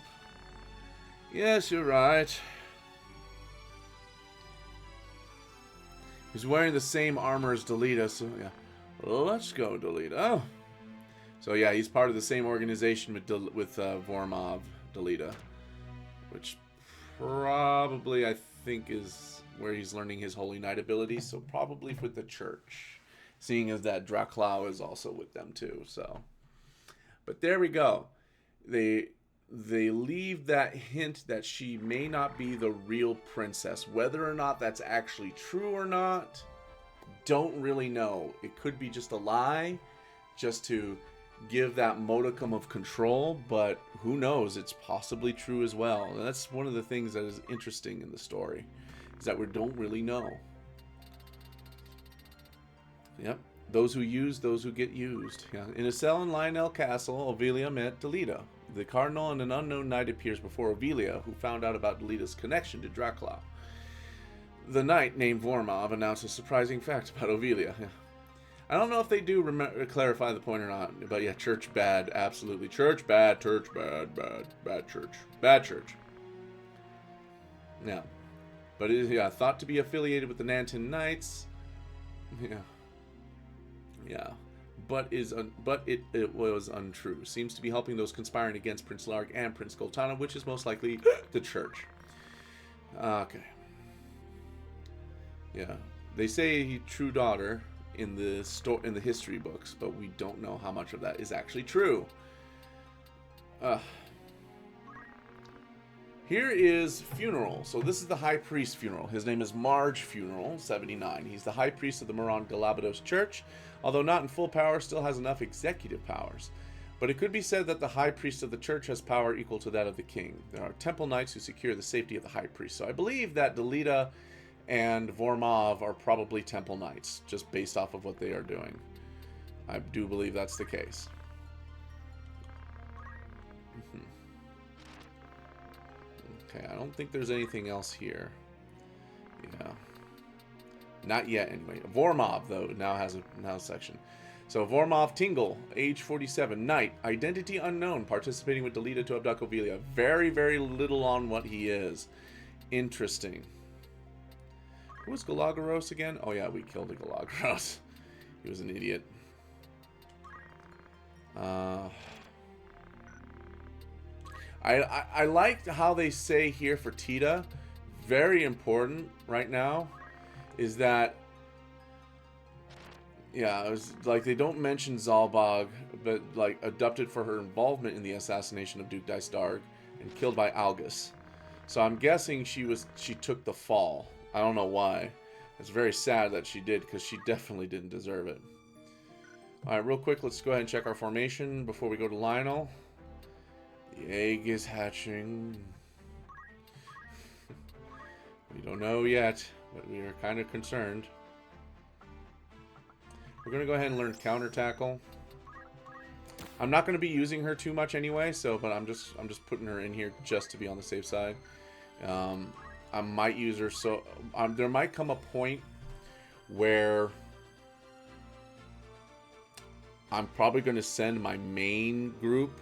Yes, you're right. He's wearing the same armor as Delita, so yeah. Let's go, Delita. So yeah, he's part of the same organization with Vormav, Delita. Which probably, I think, is where he's learning his Holy Knight ability. So probably with the church. Seeing as that Draclau is also with them too, so. But there we go. They leave that hint that she may not be the real princess. Whether or not that's actually true or not, don't really know. It could be just a lie, just to give that modicum of control, but who knows? It's possibly true as well. And that's one of the things that is interesting in the story, is that we don't really know. Yep. Those who use, those who get used. Yeah. In a cell in Lionel Castle, Ovelia met Delita. The Cardinal and an unknown knight appears before Ovelia, who found out about Delita's connection to Draclau. The knight, named Vormav, announced a surprising fact about Ovelia. Yeah. I don't know if they do clarify the point or not, but yeah, church bad, absolutely. Church bad, church bad, bad church. Bad church. Yeah. But it is, thought to be affiliated with the Nanton Knights. Yeah. Yeah, but it was untrue. Seems to be helping those conspiring against Prince Larg and Prince Goltana, which is most likely the church. Okay. Yeah, they say true daughter in the history books, but we don't know how much of that is actually true. Here is funeral. So this is the high priest funeral. His name is Marge Funeral, 79. He's the high priest of the Moron Galabados Church. Although not in full power, still has enough executive powers. But it could be said that the high priest of the church has power equal to that of the king. There are temple knights who secure the safety of the high priest. So I believe that Delita and Vormav are probably temple knights, just based off of what they are doing. I do believe that's the case. Okay, I don't think there's anything else here. Yeah. Not yet, anyway. Vormav, though, now has a section. So, Vormav Tingle, age 47, knight, identity unknown, participating with Delita to abduct Ovelia. Very, very little on what he is. Interesting. Who was Galagros again? Oh, yeah, we killed the Galagros. He was an idiot. I liked how they say here for Tita, very important right now, is that, yeah, it was like they don't mention Zalbag, but like abducted for her involvement in the assassination of Duke Dystarg and killed by Algus. So I'm guessing she took the fall. I don't know why. It's very sad that she did, because she definitely didn't deserve it. Alright, real quick, let's go ahead and check our formation before we go to Lionel. The egg is hatching. We don't know yet, but we are kind of concerned. We're going to go ahead and learn counter tackle. I'm not going to be using her too much anyway, but I'm just putting her in here just to be on the safe side. I might use her, so there might come a point where I'm probably going to send my main group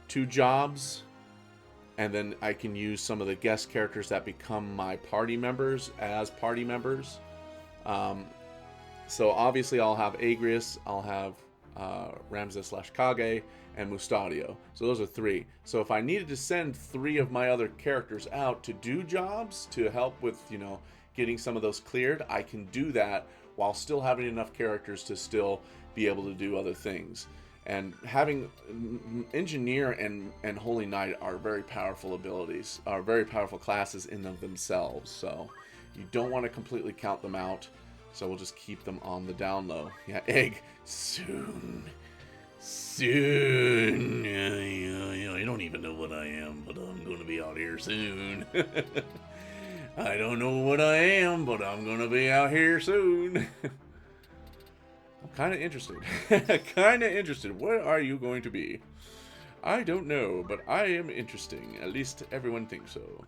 2 jobs, and then I can use some of the guest characters that become my party members as party members. So obviously I'll have Agrias, I'll have Ramses/Kage, and Mustadio. So those are 3. So if I needed to send 3 of my other characters out to do jobs to help with, you know, getting some of those cleared, I can do that while still having enough characters to still be able to do other things. And having Engineer and Holy Knight are very powerful abilities, are very powerful classes in of themselves. So you don't want to completely count them out. So we'll just keep them on the down low. Yeah, egg. Soon. Soon. I don't even know what I am, but I'm going to be out here soon. I don't know what I am, but I'm going to be out here soon. I'm kind of interested. Kind of interested. What are you going to be? I don't know, but I am interesting. At least everyone thinks so.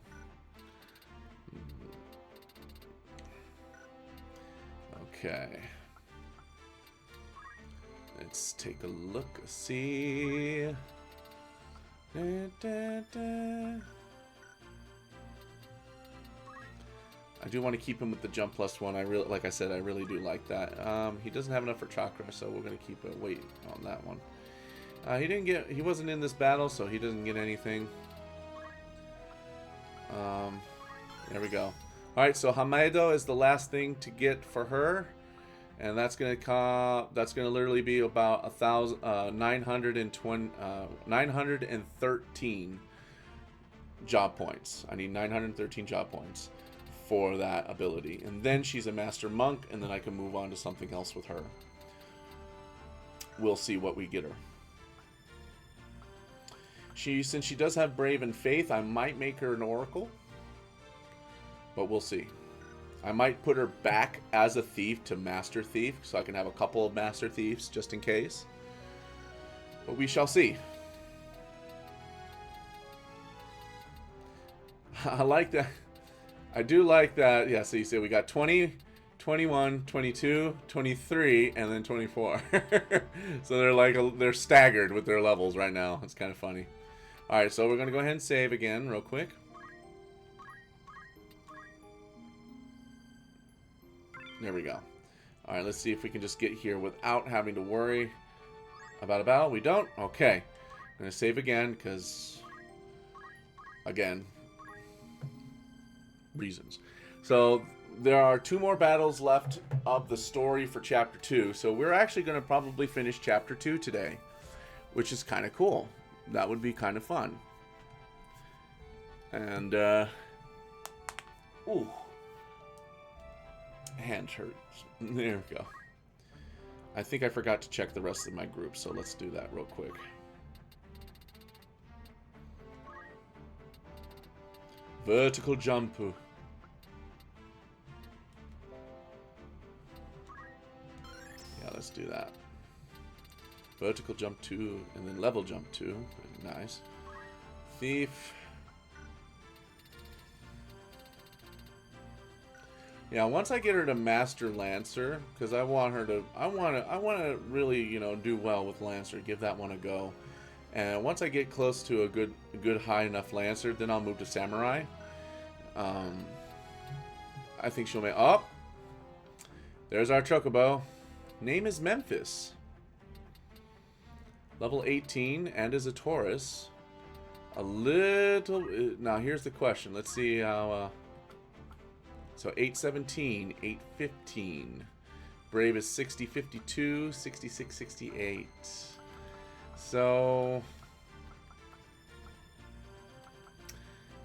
Okay. Let's take a look. See. Da, da, da. I do want to keep him with the jump +1. I really, like I said, I really do like that. He doesn't have enough for chakra, so we're gonna keep a wait on that one. He wasn't in this battle, so he doesn't get anything. There we go. All right, so Hamedo is the last thing to get for her, and that's gonna literally be about 913 job points. I need 913 job points for that ability, and then she's a master monk, and then I can move on to something else with her. We'll see what we get her. Since she does have brave and faith, I might make her an oracle, but we'll see. I might put her back as a thief to master thief, so I can have a couple of master thieves just in case, but we shall see. I like that. I do like that. Yeah, so you see we got 20, 21, 22, 23, and then 24. So they're staggered with their levels right now. It's kind of funny. All right, so we're going to go ahead and save again real quick. There we go. All right, let's see if we can just get here without having to worry about a battle. We don't? Okay. I'm going to save again because, again, reasons. So there are 2 more battles left of the story for chapter 2. So we're actually going to probably finish chapter 2 today, which is kind of cool. That would be kind of fun. And ooh, hand hurts. There we go. I think I forgot to check the rest of my group, so let's do that real quick. Vertical jump. Yeah, let's do that. Vertical jump 2, and then level jump 2. Nice. Thief. Yeah, once I get her to master Lancer, because I want to really, you know, do well with Lancer, give that one a go. And once I get close to a good high enough Lancer, then I'll move to Samurai. I think she'll make... Oh! There's our Chocobo. Name is Memphis. Level 18 and is a Taurus. A little... Now, here's the question. Let's see how... So, 817, 815. Brave is 60, 52, 66, 68. So...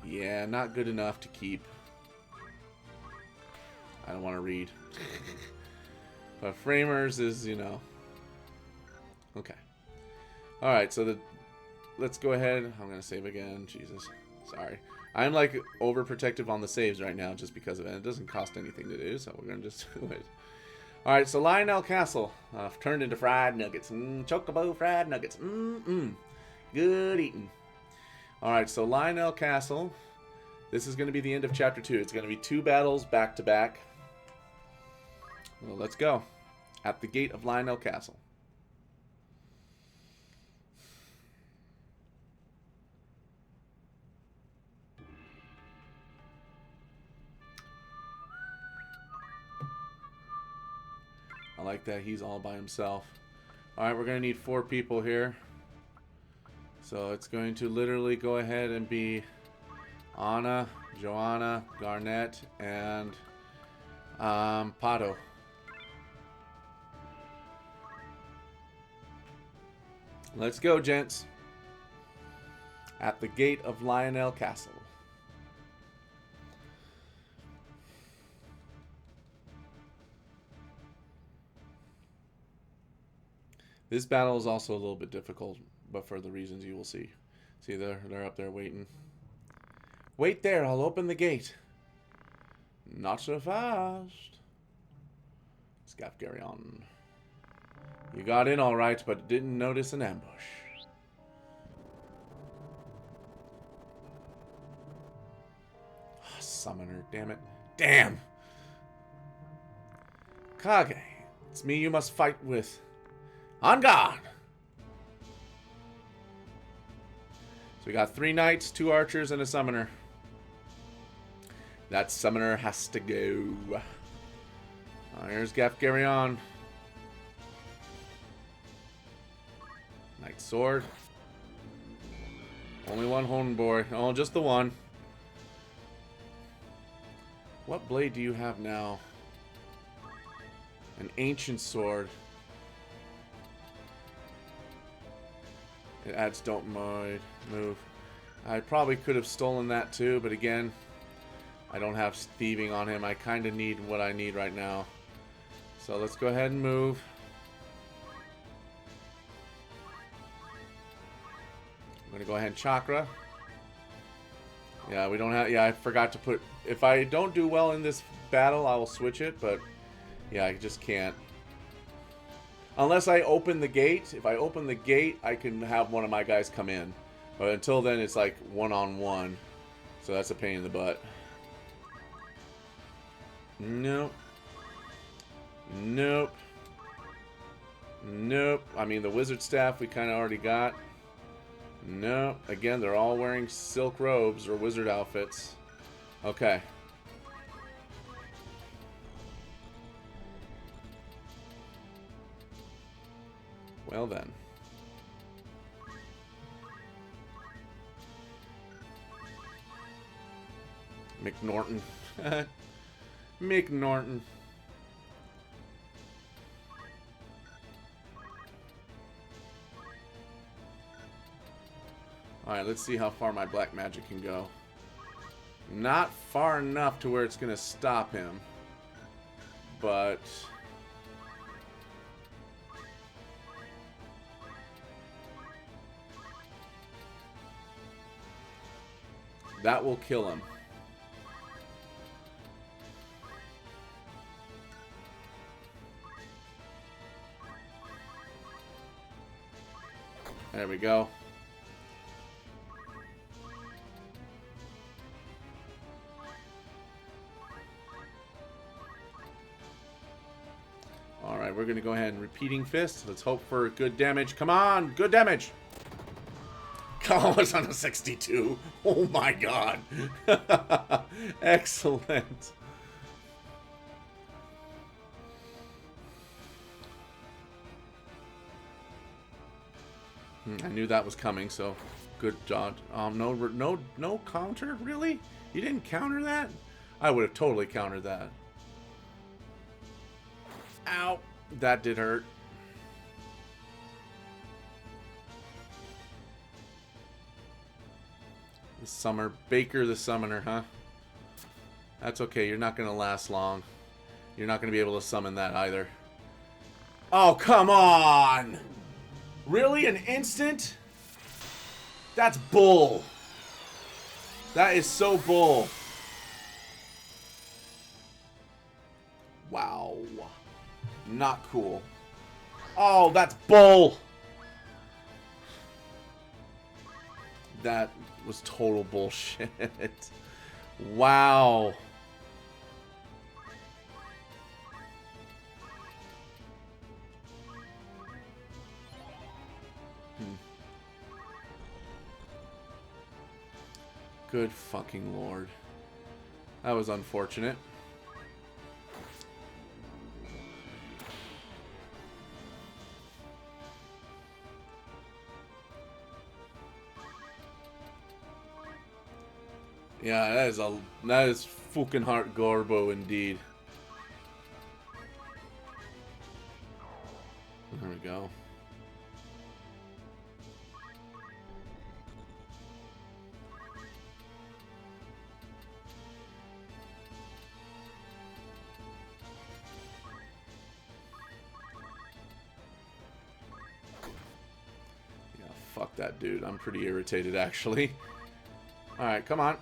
Yeah, not good enough to keep. I don't want to read. But Framers is, you know... Okay. Alright, so let's go ahead. I'm going to save again. Jesus. Sorry. I'm like overprotective on the saves right now just because of it. It doesn't cost anything to do, so we're going to just do it. Alright, so Lionel Castle turned into fried nuggets. Chocobo fried nuggets. Good eating. Alright, so Lionel Castle. This is going to be the end of chapter 2. It's going to be 2 battles back to back. Well, let's go. At the gate of Lionel Castle. I like that he's all by himself. Alright, we're going to need 4 people here. So it's going to literally go ahead and be Anna, Joanna, Garnett, and Pato. Let's go, gents. At the gate of Lionel Castle. This battle is also a little bit difficult, but for the reasons you will see. See, they're up there waiting. Wait there, I'll open the gate. Not so fast. Scafgarion. You got in all right, but didn't notice an ambush. Summoner, damn it. Damn! Kage, it's me you must fight with. On guard! So we got 3 knights, 2 archers, and a summoner. That summoner has to go. Here's Gafgarion. Knight sword. Only one hone boy. Oh, just the one. What blade do you have now? An ancient sword. It adds don't move. I probably could have stolen that too, but again, I don't have thieving on him. I kind of need what I need right now. So let's go ahead and move. I'm going to go ahead and chakra. Yeah, we don't have... Yeah, I forgot to put... If I don't do well in this battle, I will switch it, but... Yeah, I just can't. Unless I open the gate. If I open the gate, I can have one of my guys come in. But until then, it's like one-on-one. So that's a pain in the butt. Nope. Nope. Nope. I mean, the wizard staff we kind of already got. Nope. Again, they're all wearing silk robes or wizard outfits. Okay. Well then. McNorton. McNorton. Alright, let's see how far my black magic can go. Not far enough to where it's going to stop him. But... that will kill him. There we go. Alright, we're going to go ahead and repeating fist. Let's hope for good damage. Come on, good damage. Oh, it's on a 62. Oh my god. Excellent. I knew that was coming, so good job. No counter? Really? You didn't counter that? I would have totally countered that. Ow. That did hurt. The Summer Baker the Summoner, huh? That's okay. You're not going to last long. You're not going to be able to summon that either. Oh, come on! Really? An instant? That's bull. That is so bull. Wow. Not cool. Oh, that's bull. That was total bullshit. Wow. Good fucking lord. That was unfortunate. Yeah, that is fucking heart Gorbo indeed. There we go. Yeah, fuck that dude. I'm pretty irritated actually. Alright, come on.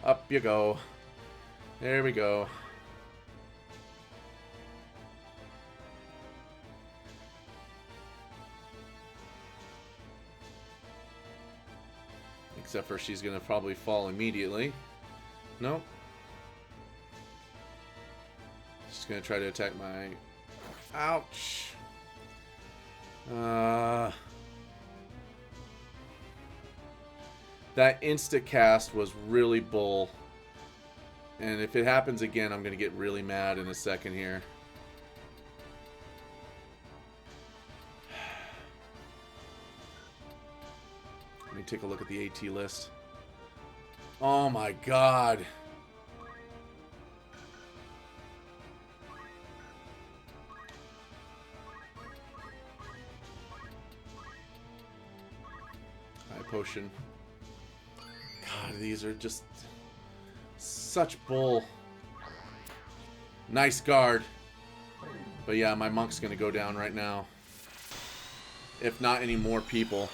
Up you go. There we go. Except for she's gonna probably fall immediately. Nope. She's gonna try to attack my... Ouch. That insta-cast was really bull. And if it happens again, I'm gonna get really mad in a second here. Let me take a look at the AT list. Oh my god. High potion. God, these are just such bull. Nice guard. But yeah, my monk's gonna go down right now. If not any more people.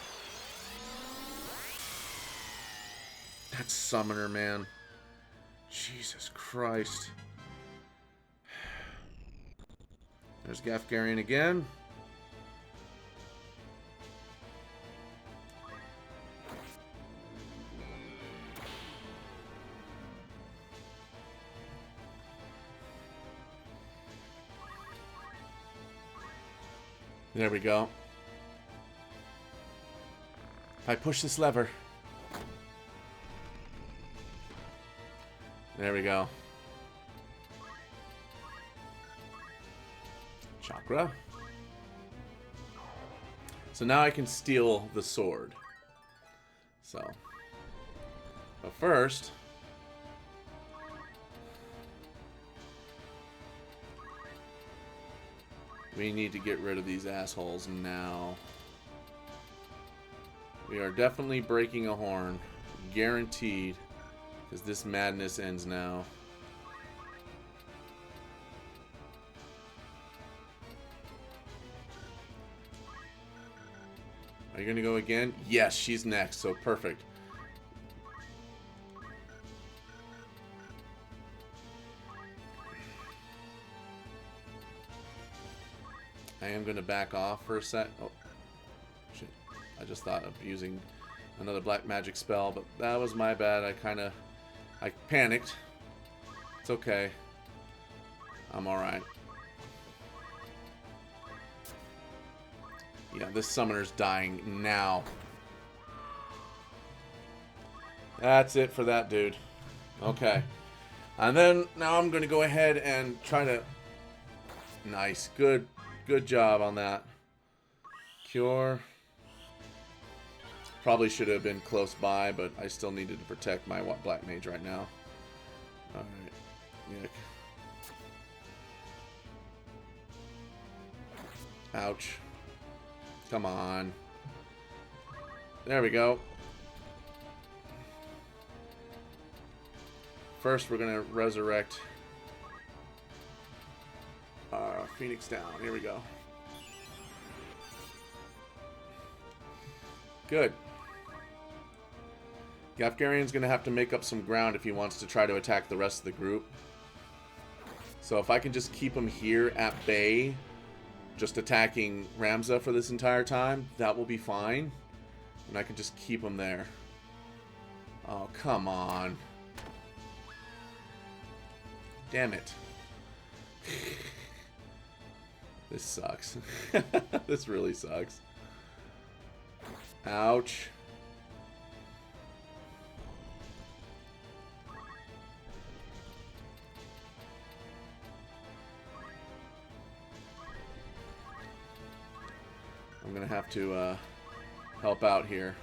That summoner, man. Jesus Christ. There's Gafgarian again. There we go. If I push this lever. There we go. Chakra. So now I can steal the sword. So. But first. We need to get rid of these assholes now. We are definitely breaking a horn. Guaranteed. Because this madness ends now. Are you going to go again? Yes, she's next. So perfect. I am going to back off for a sec. Oh, shit. I just thought of using another black magic spell, but that was my bad. I panicked. It's okay. I'm alright. Yeah, this summoner's dying now. That's it for that dude. Okay. And then, now I'm going to go ahead and try to... Nice. Good job on that. Cure. Probably should have been close by, but I still needed to protect my black mage right now. Alright. Yuck. Ouch. Come on. There we go. First, we're going to resurrect Phoenix down. Here we go. Good. Gafgarian's going to have to make up some ground if he wants to try to attack the rest of the group. So if I can just keep him here at bay, just attacking Ramza for this entire time, that will be fine. And I can just keep him there. Oh, come on. Damn it. This sucks. This really sucks. Ouch. I'm going to have to help out here.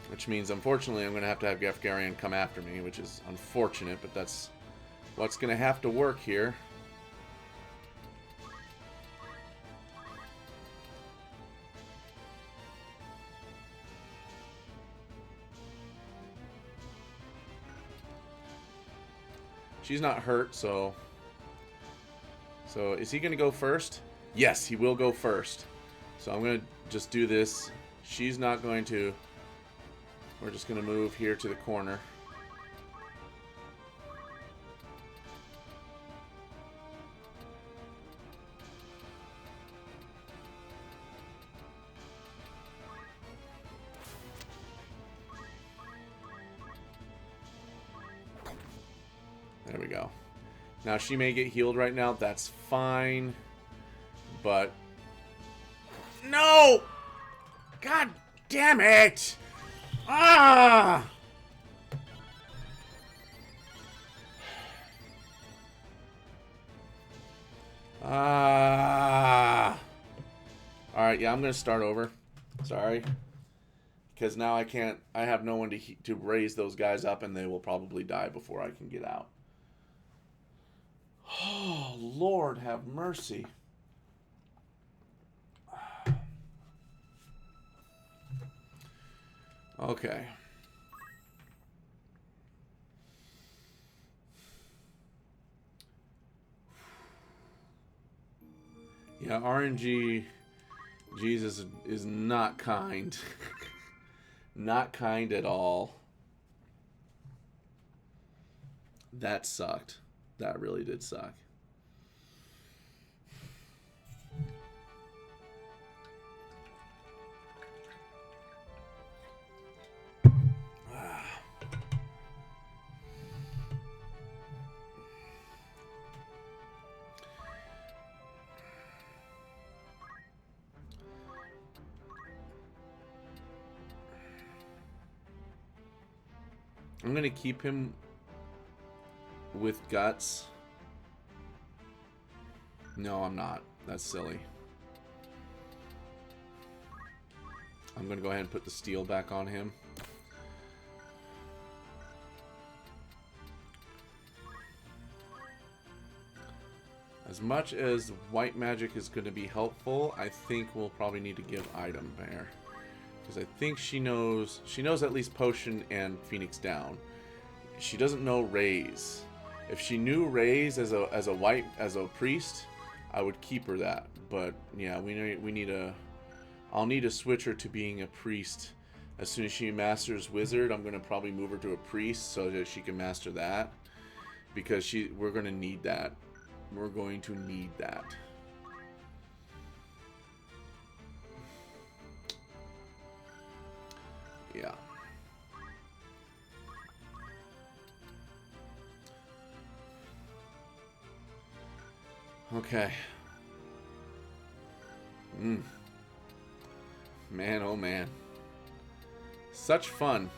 Which means, unfortunately, I'm going to have Gefgarian come after me, which is unfortunate, but that's what's going to have to work here. She's not hurt, so is he going to go first? Yes, he will go first. So I'm going to just do this. She's not going to. We're just going to move here to the corner. There we go. Now, she may get healed right now. That's fine. But... No! God damn it! Ah! Ah! Alright, yeah, I'm going to start over. Sorry. Because now I can't... I have no one to raise those guys up, and they will probably die before I can get out. Oh, Lord, have mercy. Okay. Yeah, RNG Jesus is not kind. Not kind at all. That sucked. That really did suck. I'm going to keep him with guts. No, I'm not. That's silly. I'm going to go ahead and put the steel back on him. As much as white magic is going to be helpful, I think we'll probably need to give item there. Because I think she knows at least potion and Phoenix down. She doesn't know raise. If she knew raise as a priest, I would keep her that. But yeah, we need a. I'll need to switch her to being a priest. As soon as she masters wizard, I'm gonna probably move her to a priest so that she can master that. Because we're gonna need that. We're going to need that. Yeah. Okay. Man, oh man. Such fun.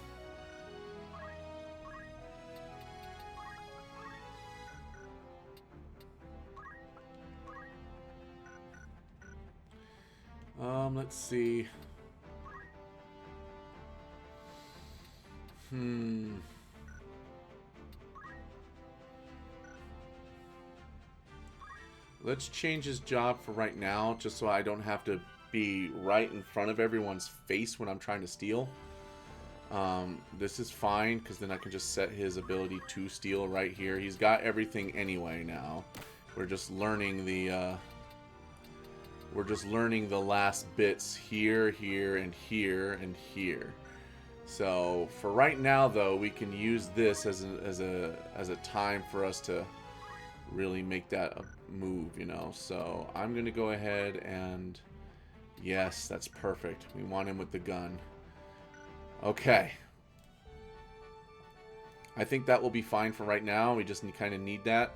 Let's see. Let's change his job for right now, just so I don't have to be right in front of everyone's face when I'm trying to steal. This is fine, because then I can just set his ability to steal right here. He's got everything anyway now. We're just learning the last bits here, here, and here, and here. So for right now, though, we can use this as a time for us to really make that a move, you know. So I'm gonna go ahead and yes, that's perfect. We want him with the gun. Okay. I think that will be fine for right now. We just kind of need that.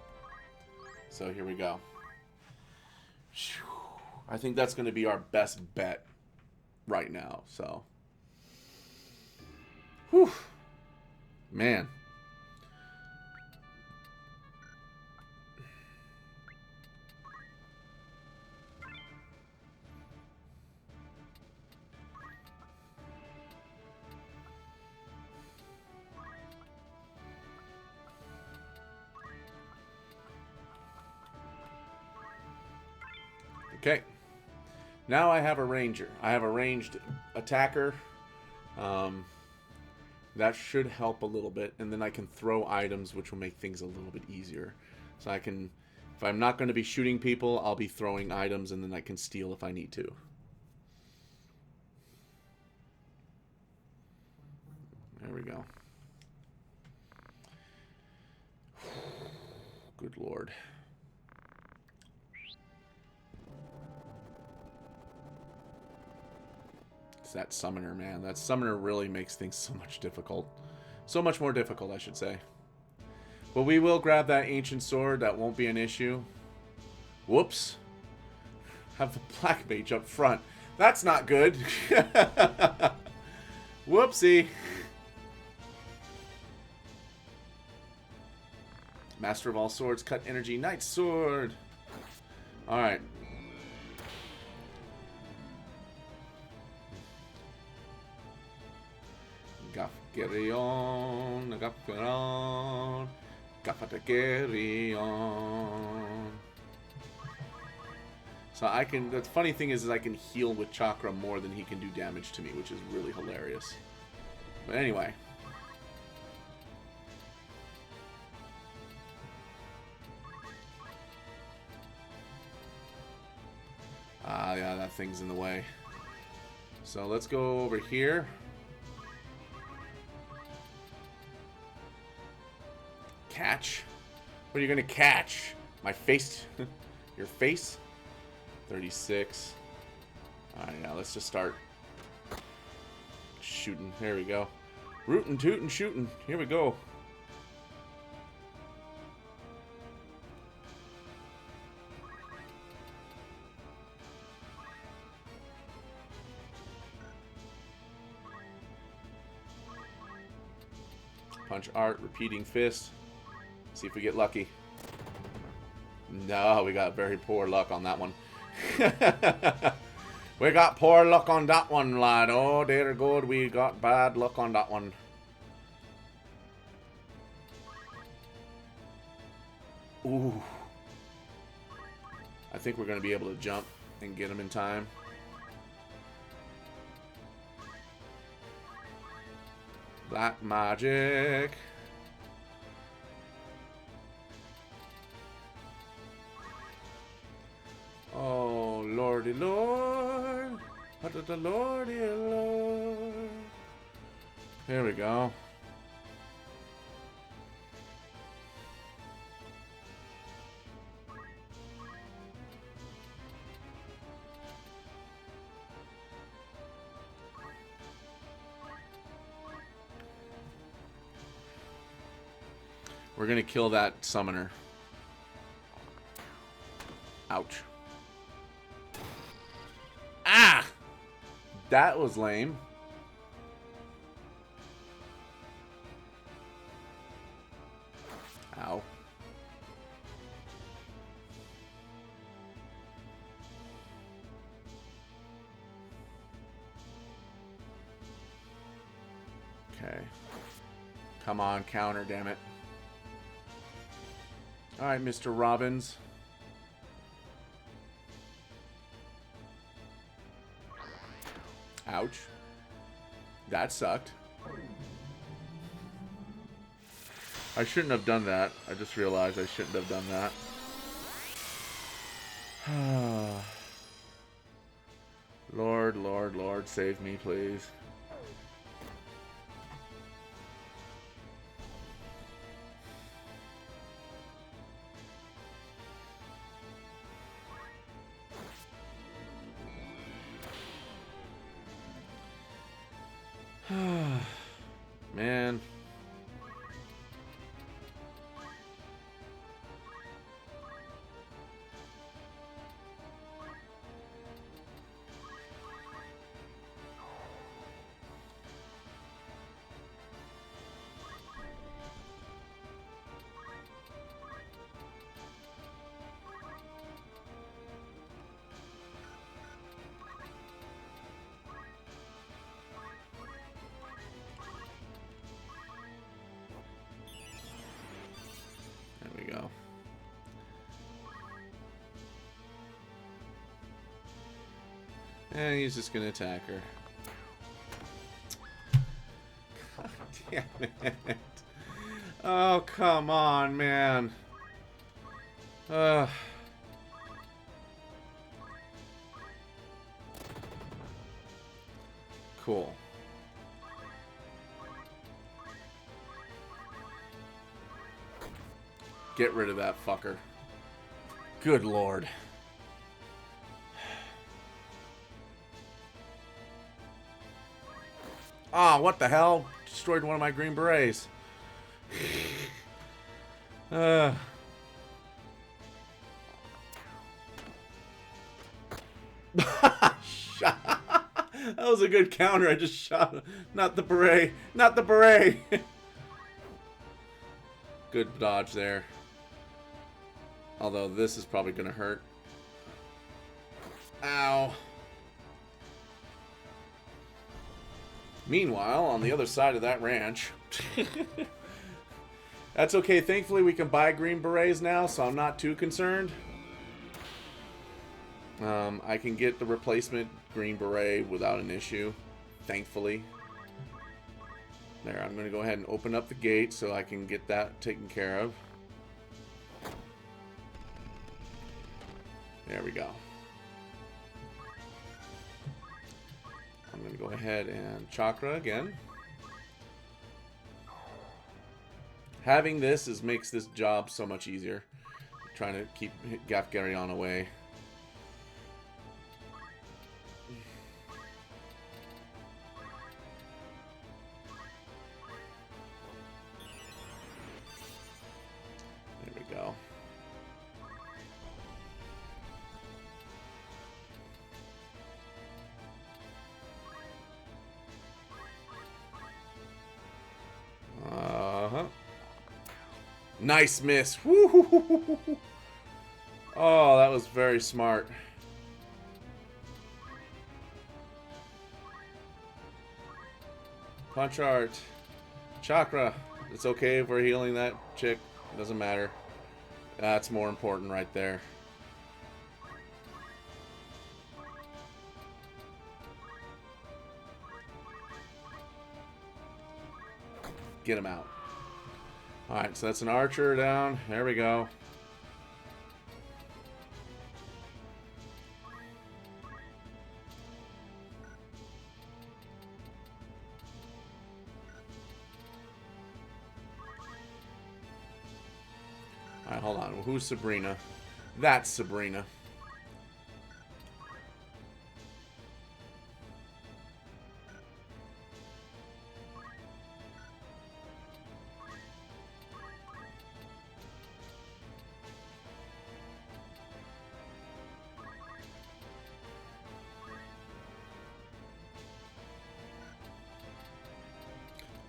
So here we go. I think that's going to be our best bet right now. So, whew, man. Okay. Now I have a ranger. I have a ranged attacker. That should help a little bit. And then I can throw items, which will make things a little bit easier. So I can, if I'm not going to be shooting people, I'll be throwing items, and then I can steal if I need to. There we go. Good Lord. It's that summoner, man. That summoner really makes things so much difficult. So much more difficult, I should say. But we will grab that ancient sword. That won't be an issue. Whoops. Have the black mage up front. That's not good. Whoopsie. Master of all swords, cut energy, knight sword. Alright. Gafgerion, Gafgerion, Gafategerion. So I can, the funny thing is I can heal with chakra more than he can do damage to me, which is really hilarious. But anyway. Ah, yeah, that thing's in the way. So let's go over here. Catch? What are you gonna catch? My face? Your face? 36. Alright, now let's just start shooting. There we go. Rootin', tootin', shooting. Here we go. Punch art, repeating fist. See if we get lucky. No, we got very poor luck on that one. We got poor luck on that one, lad. Oh, dear God, we got bad luck on that one. Ooh. I think we're going to be able to jump and get him in time. Black magic. Oh, Lordy Lord. What the Lordy Lord. There we go. We're gonna kill that summoner. Ouch. Ah! That was lame. Ow. Okay. Come on, counter, damn it. Alright, Mr. Robbins. Ouch. That sucked. I shouldn't have done that. I just realized I shouldn't have done that. Lord, Lord, Lord, save me, please. Man. And he's just gonna attack her. God damn it. Oh, come on, man. Cool. Get rid of that fucker. Good lord. Ah, what the hell? Destroyed one of my green berets. That was a good counter. I just shot. Not the beret. Not the beret. Good dodge there. Although this is probably going to hurt. Ow. Meanwhile, on the other side of that ranch... That's okay. Thankfully, we can buy green berets now, so I'm not too concerned. I can get the replacement green beret without an issue. Thankfully. There, I'm going to go ahead and open up the gate so I can get that taken care of. There we go. I'm going to go ahead and chakra again. Having this makes this job so much easier. I'm trying to keep Gafgarion away. There we go. Nice miss. Woo-hoo-hoo-hoo-hoo. Oh, that was very smart. Punch art. Chakra. It's okay if we're healing that chick. It doesn't matter. That's more important right there. Get him out. Alright, so that's an archer down. There we go. Alright, hold on. Who's Sabrina? That's Sabrina.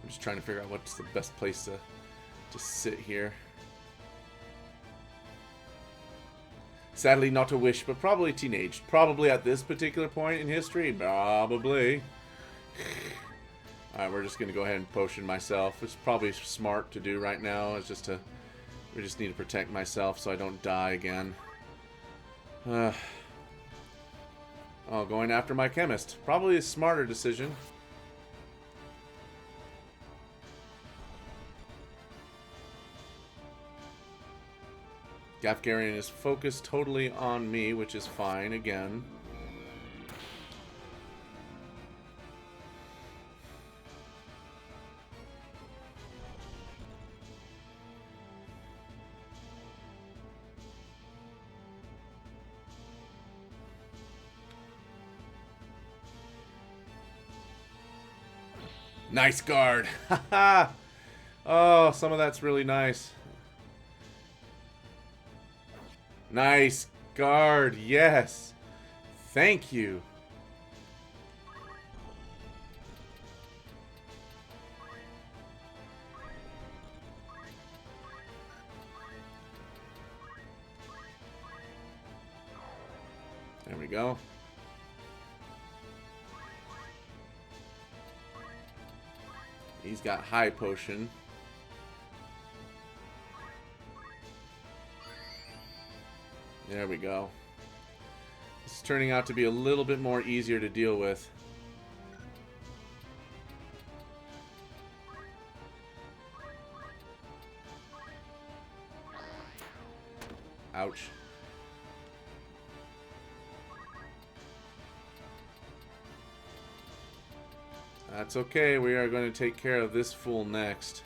I'm just trying to figure out what's the best place to sit here. Sadly, not a wish, but probably teenage. Probably at this particular point in history. Probably. Alright, we're just going to go ahead and potion myself. It's probably smart to do right now. It's just to... We just need to protect myself so I don't die again. Oh, going after my chemist. Probably a smarter decision. Gafgarion is focused totally on me, which is fine again. Nice guard. Haha. Oh, some of that's really nice. Nice guard, yes. Thank you. There we go. He's got high potion. There we go. It's turning out to be a little bit more easier to deal with. Ouch. That's okay. We are going to take care of this fool next.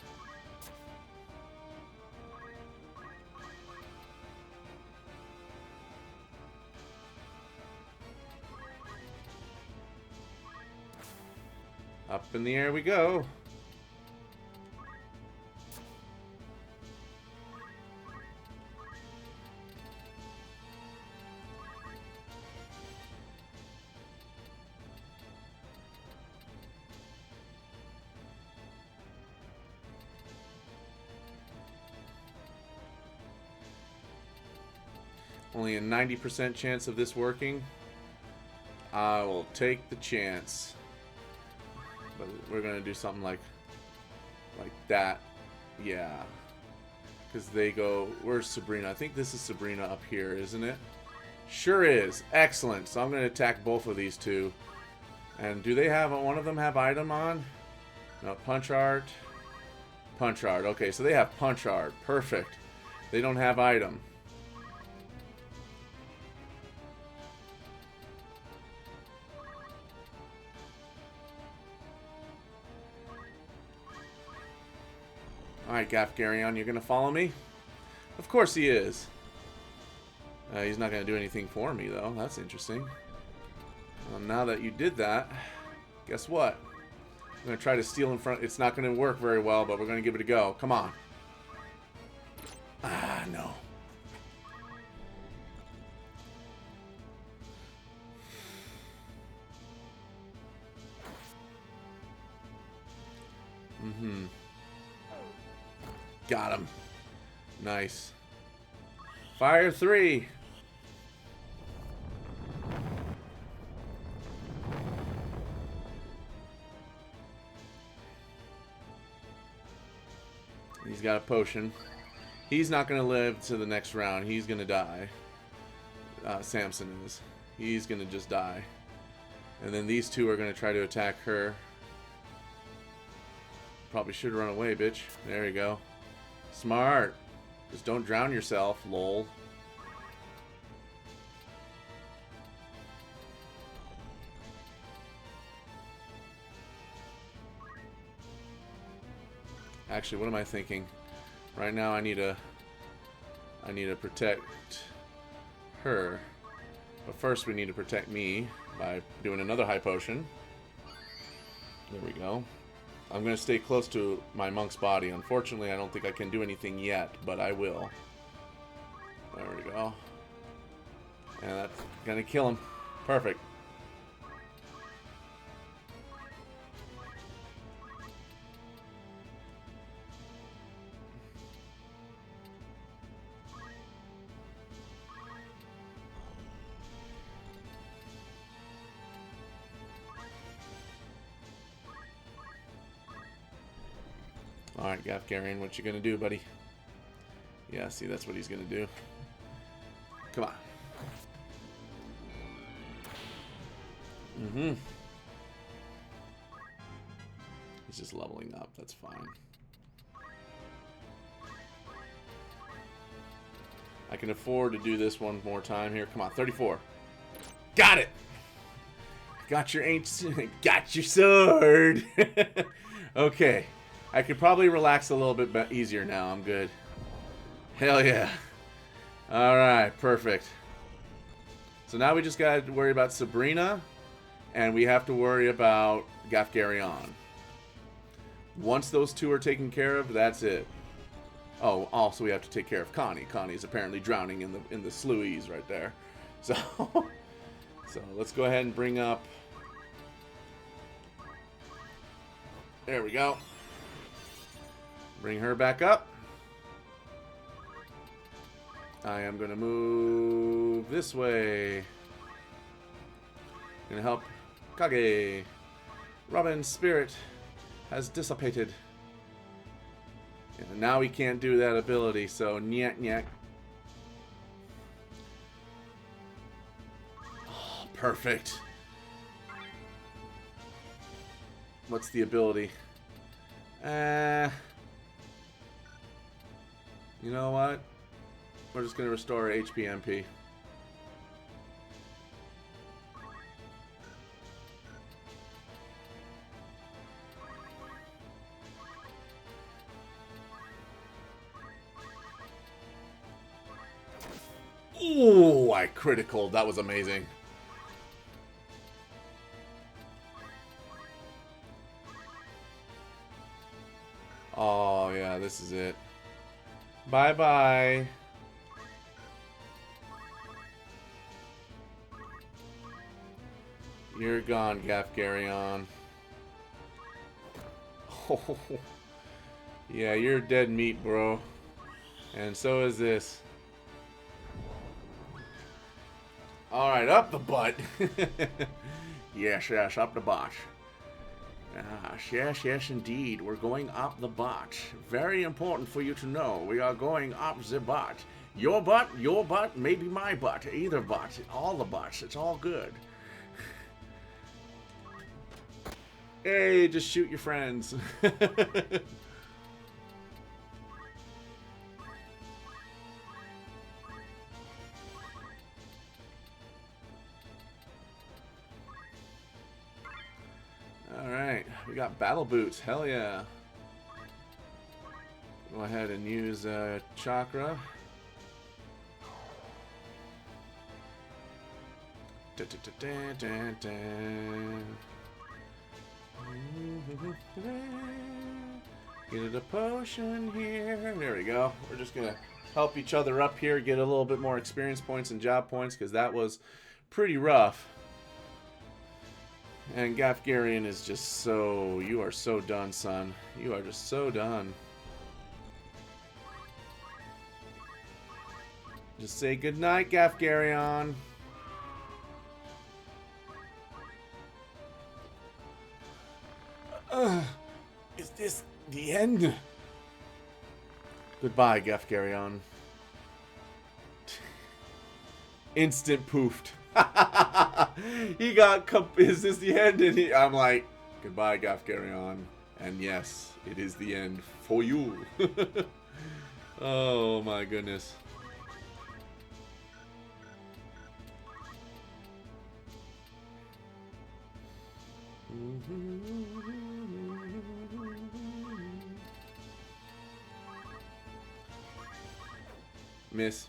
Up in the air we go. Only a 90% chance of this working. I will take the chance. But we're gonna do something like that. Yeah. Because they go, where's Sabrina? I think this is Sabrina up here, isn't it? Sure is. Excellent. So I'm gonna attack both of these two. And do they have, one of them have item on? No, punch art. Punch art. Okay, so they have punch art. Perfect. They don't have item. Alright, Gafgarion, you're going to follow me? Of course he is. He's not going to do anything for me, though. That's interesting. Well, now that you did that, guess what? I'm going to try to steal in front. It's not going to work very well, but we're going to give it a go. Come on. Ah, no. Mm-hmm. Got him. Nice. Fire 3. He's got a potion. He's not going to live to the next round. He's going to die. Samson is. He's going to just die. And then these two are going to try to attack her. Probably should run away, bitch. There you go. Smart. Just don't drown yourself, lol. Actually, what am I thinking? Right now I need to protect her. But first we need to protect me by doing another high potion. There we go. I'm going to stay close to my monk's body. Unfortunately, I don't think I can do anything yet, but I will. There we go. And that's going to kill him. Perfect. Alright, Gafgarion, what you gonna do, buddy? Yeah, see, that's what he's gonna do. Come on. Mm-hmm. He's just leveling up, that's fine. I can afford to do this one more time here. Come on, 34. Got it! Got your ancient... Got your sword! Okay. I could probably relax a little bit easier now. I'm good. Hell yeah. Alright, perfect. So now we just gotta worry about Sabrina, and we have to worry about Gafgarion. Once those two are taken care of, that's it. Oh, also we have to take care of Connie. Connie's apparently drowning in the sluies right there. So, so let's go ahead and bring up... There we go. Bring her back up. I am going to move this way. Going to help Kage. Robin's spirit has dissipated. And now he can't do that ability, so nyek nyek. Perfect. What's the ability? You know what? We're just going to restore HP MP. Ooh, I critical. That was amazing. Oh, yeah, this is it. Bye-bye. You're gone, Gafgarion. Oh, yeah, you're dead meat, bro. And so is this. Alright, up the butt. Yes, yes, up the butt. Yes, yes, indeed. We're going up the butt. Very important for you to know. We are going up the butt. Your butt, maybe my butt. Either butt. All the butts. It's all good. Hey, just shoot your friends. Alright, we got battle boots. Hell yeah. Go ahead and use chakra. Get it a potion here. There we go. We're just gonna help each other up here, get a little bit more experience points and job points, because that was pretty rough. And Gafgarion is just so... You are so done, son. You are just so done. Just say goodnight, Gafgarion. Is this the end? Goodbye, Gafgarion. Instant poofed. He got... Is this the end? And I'm like, goodbye, Gafgarion. And yes, it is the end for you. Oh my goodness. Miss.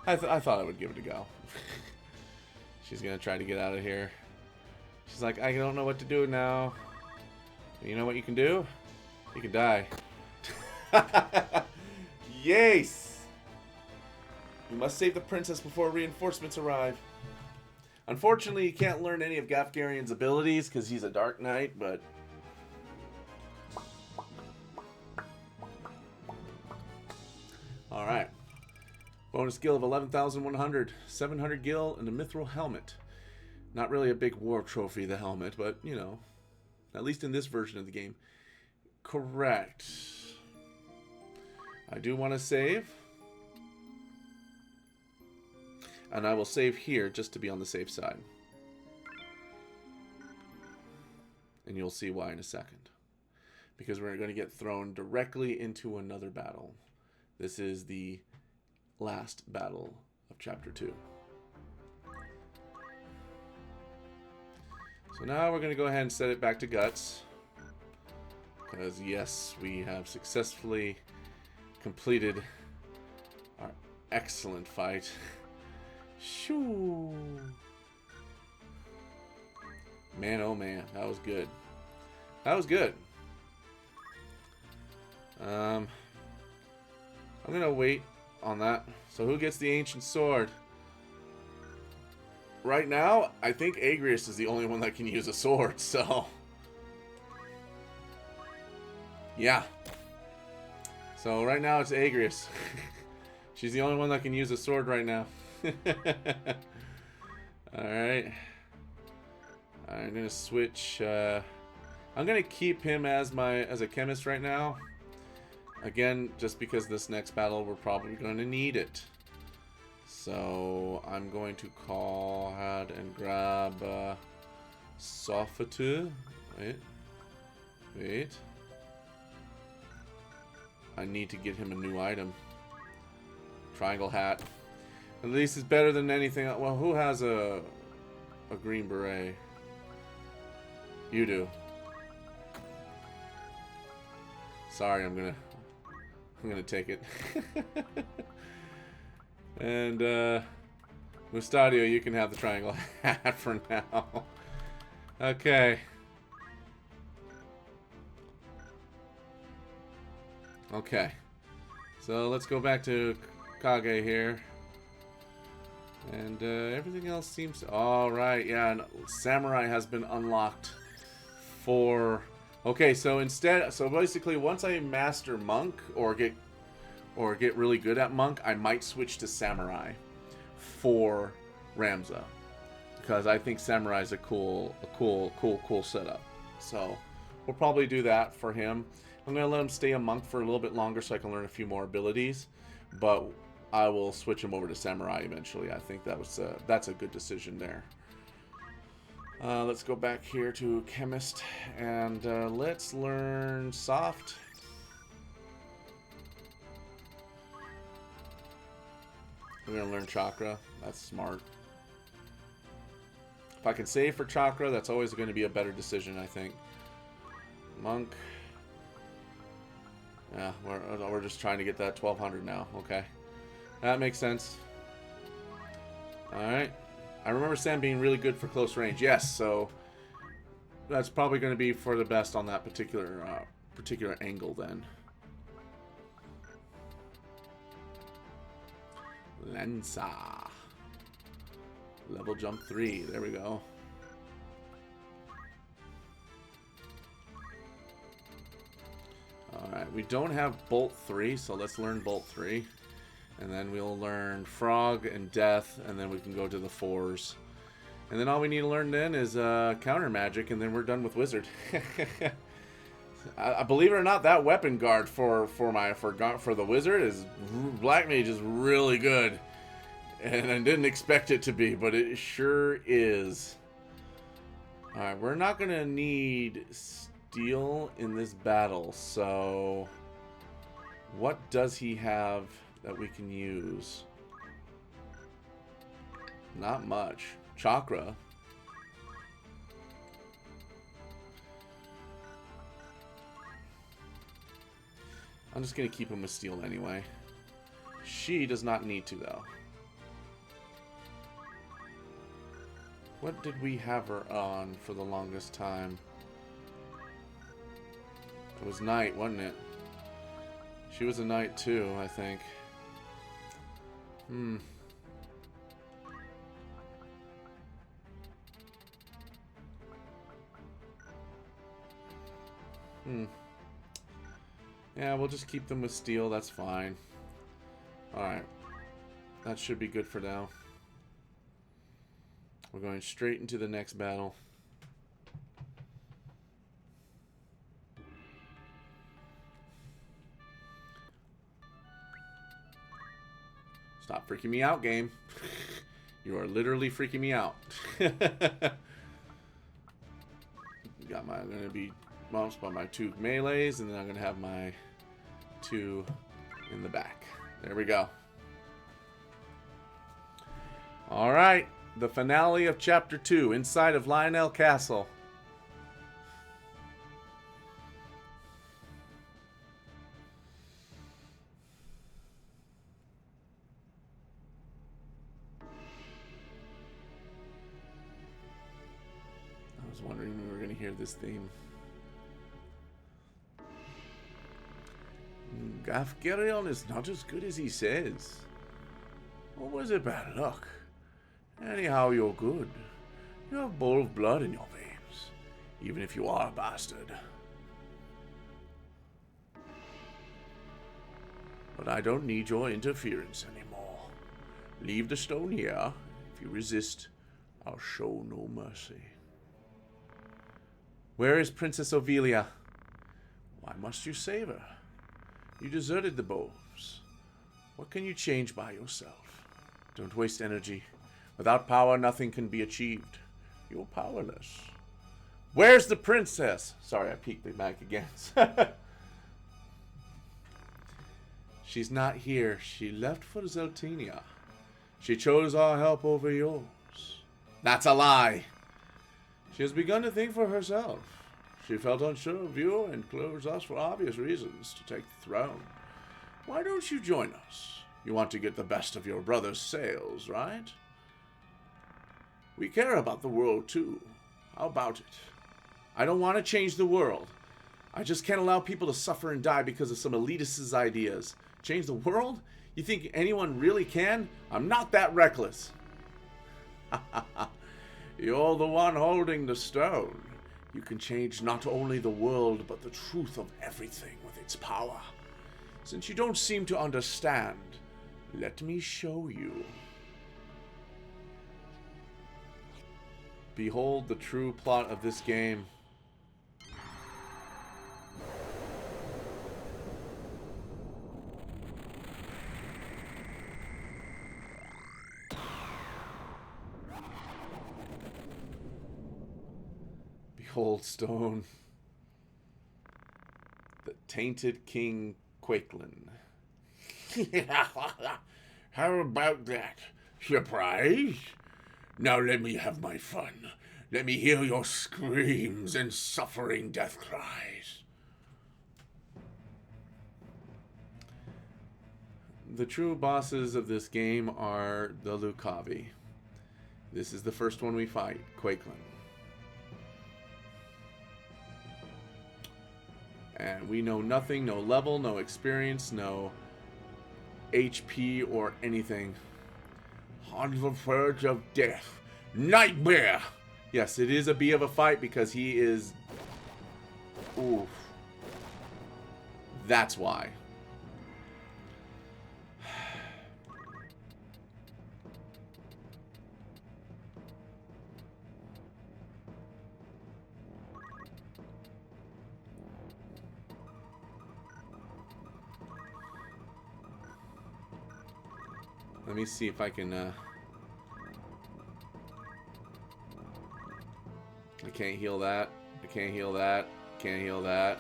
I thought I would give it a go. She's gonna try to get out of here. She's like, I don't know what to do now. You know what you can do? You can die. Yes! You must save the princess before reinforcements arrive. Unfortunately, you can't learn any of Gafgarion's abilities because he's a Dark Knight, but... Alright. Bonus skill of 11,100. 700 gil and a mithril helmet. Not really a big war trophy, the helmet, but, you know, at least in this version of the game. Correct. I do want to save. And I will save here just to be on the safe side. And you'll see why in a second. Because we're going to get thrown directly into another battle. This is the last battle of Chapter 2. So now we're going to go ahead and set it back to Guts. Because yes, we have successfully completed our excellent fight. Shoo! Man, oh man, that was good. That was good. I'm gonna wait on that. So who gets the ancient sword? Right now, I think Agrias is the only one that can use a sword, so... Yeah. So right now it's Agrias. She's the only one that can use a sword right now. Alright. I'm gonna switch, I'm gonna keep him as a chemist right now. Again, just because this next battle we're probably gonna need it. So I'm going to call ahead and grab Sofatu. Wait. I need to get him a new item. Triangle hat. At least it's better than anything. Well, who has a green beret? You do. Sorry, I'm gonna take it. And Mustadio, you can have the triangle hat for now. Okay. Okay. So let's go back to Kage here. And everything else seems to... Alright, yeah, and Samurai has been unlocked for... Okay, so instead... So basically, once I master Monk, or get really good at Monk, I might switch to Samurai for Ramza. Because I think Samurai is a cool setup. So, we'll probably do that for him. I'm going to let him stay a Monk for a little bit longer so I can learn a few more abilities. But I will switch him over to Samurai eventually. I think that's a good decision there. Let's go back here to Chemist. And let's learn Soft. We're going to learn Chakra. That's smart. If I can save for Chakra, that's always going to be a better decision, I think. Monk. Yeah, we're just trying to get that 1200 now. Okay. That makes sense. Alright. I remember Sam being really good for close range. Yes, so that's probably going to be for the best on that particular angle then. Lensa. Level jump 3. There we go. Alright, we don't have Bolt 3, so let's learn Bolt 3. And then we'll learn Frog and Death, and then we can go to the 4s. And then all we need to learn then is Counter Magic, and then we're done with Wizard. I believe it or not, that weapon guard for the Wizard is... Black Mage is really good. And I didn't expect it to be, but it sure is. Alright, we're not going to need Steel in this battle, so... What does he have that we can use? Not much. Chakra. I'm just going to keep him with Steel anyway. She does not need to, though. What did we have her on for the longest time? It was Knight, wasn't it? She was a Knight too, I think. Yeah, we'll just keep them with Steel, that's fine. Alright. That should be good for now. We're going straight into the next battle. Stop freaking me out, game. You are literally freaking me out. I'm gonna be bumps by my 2 melees, and then I'm gonna have my 2 in the back. There we go. Alright. The finale of Chapter 2, inside of Lionel Castle. I was wondering when we were going to hear this theme. Gafgerion is not as good as he says. Or was it bad luck? Anyhow, you're good. You have a bowl of blood in your veins, even if you are a bastard. But I don't need your interference anymore. Leave the stone here. If you resist, I'll show no mercy. Where is Princess Ovelia? Why must you save her? You deserted the Bows. What can you change by yourself? Don't waste energy. Without power, nothing can be achieved. You're powerless. Where's the princess? Sorry, I peeked the mic again. She's not here. She left for Zeltinia. She chose our help over yours. That's a lie. She has begun to think for herself. She felt unsure of you and closed us for obvious reasons to take the throne. Why don't you join us? You want to get the best of your brother's sales, right? We care about the world too. How about it? I don't want to change the world. I just can't allow people to suffer and die because of some elitist's ideas. Change the world? You think anyone really can? I'm not that reckless. You're the one holding the stone. You can change not only the world, but the truth of everything with its power. Since you don't seem to understand, let me show you. Behold the true plot of this game. Behold stone. The tainted King Quakelin. How about that? Surprise? Now let me have my fun. Let me hear your screams and suffering death cries. The true bosses of this game are the Lucavi. This is the first one we fight, Quakelin. And we know nothing, no level, no experience, no HP or anything. On the verge of death. Nightmare! Yes, it is a bee of a fight because he is... Oof. That's why. Let me see if I can, I can't heal that. I can't heal that. Can't heal that.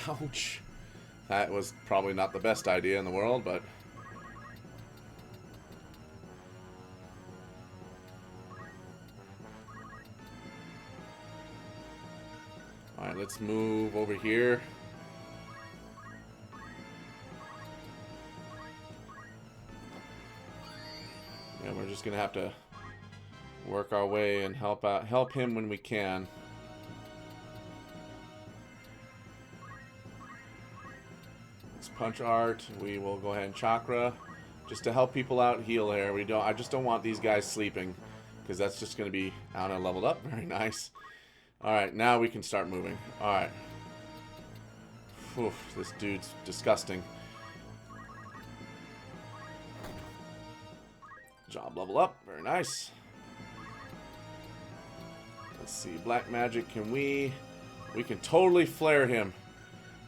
Ouch. That was probably not the best idea in the world, but... Alright, let's move over here. Yeah, we're just gonna have to work our way and help him when we can. Punch art. We will go ahead and chakra just to help people out heal here. I just don't want these guys sleeping because that's just going to be out and leveled up. Very nice. All right, now we can start moving. All right. Oof, this dude's disgusting. Job level up. Very nice. Let's see. Black magic. We can totally flare him.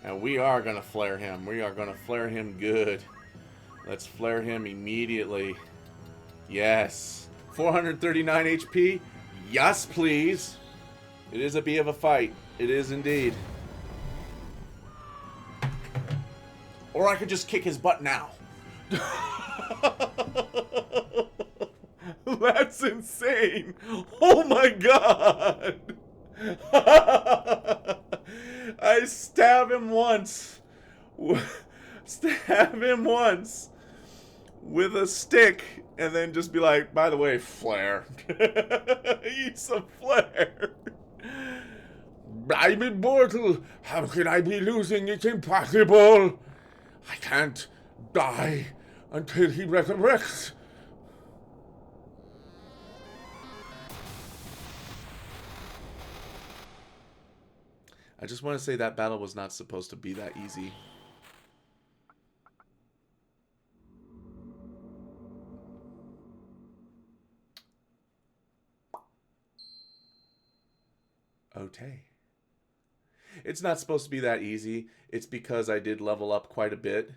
And we are going to flare him. We are going to flare him good. Let's flare him immediately. Yes. 439 HP. Yes, please. It is a bee of a fight. It is indeed. Or I could just kick his butt now. That's insane. Oh my god. I stab him once. Stab him once with a stick and then just be like, by the way, flare. Eat some flare. I'm immortal. How can I be losing? It's impossible. I can't die until he resurrects. I just want to say that battle was not supposed to be that easy. Ote. It's not supposed to be that easy. It's because I did level up quite a bit,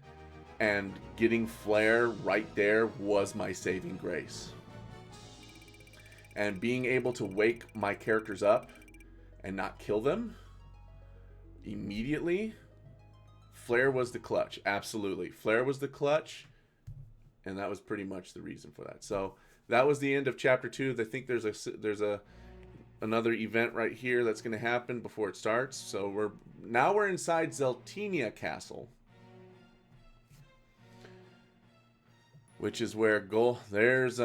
and getting Flare right there was my saving grace. And being able to wake my characters up and not kill them immediately, Flare was the clutch. Absolutely. Flare was the clutch, and that was pretty much the reason for that. So that was the end of chapter 2. I think there's another event right here that's going to happen before it starts. So we're inside Zeltinia Castle, which is where there's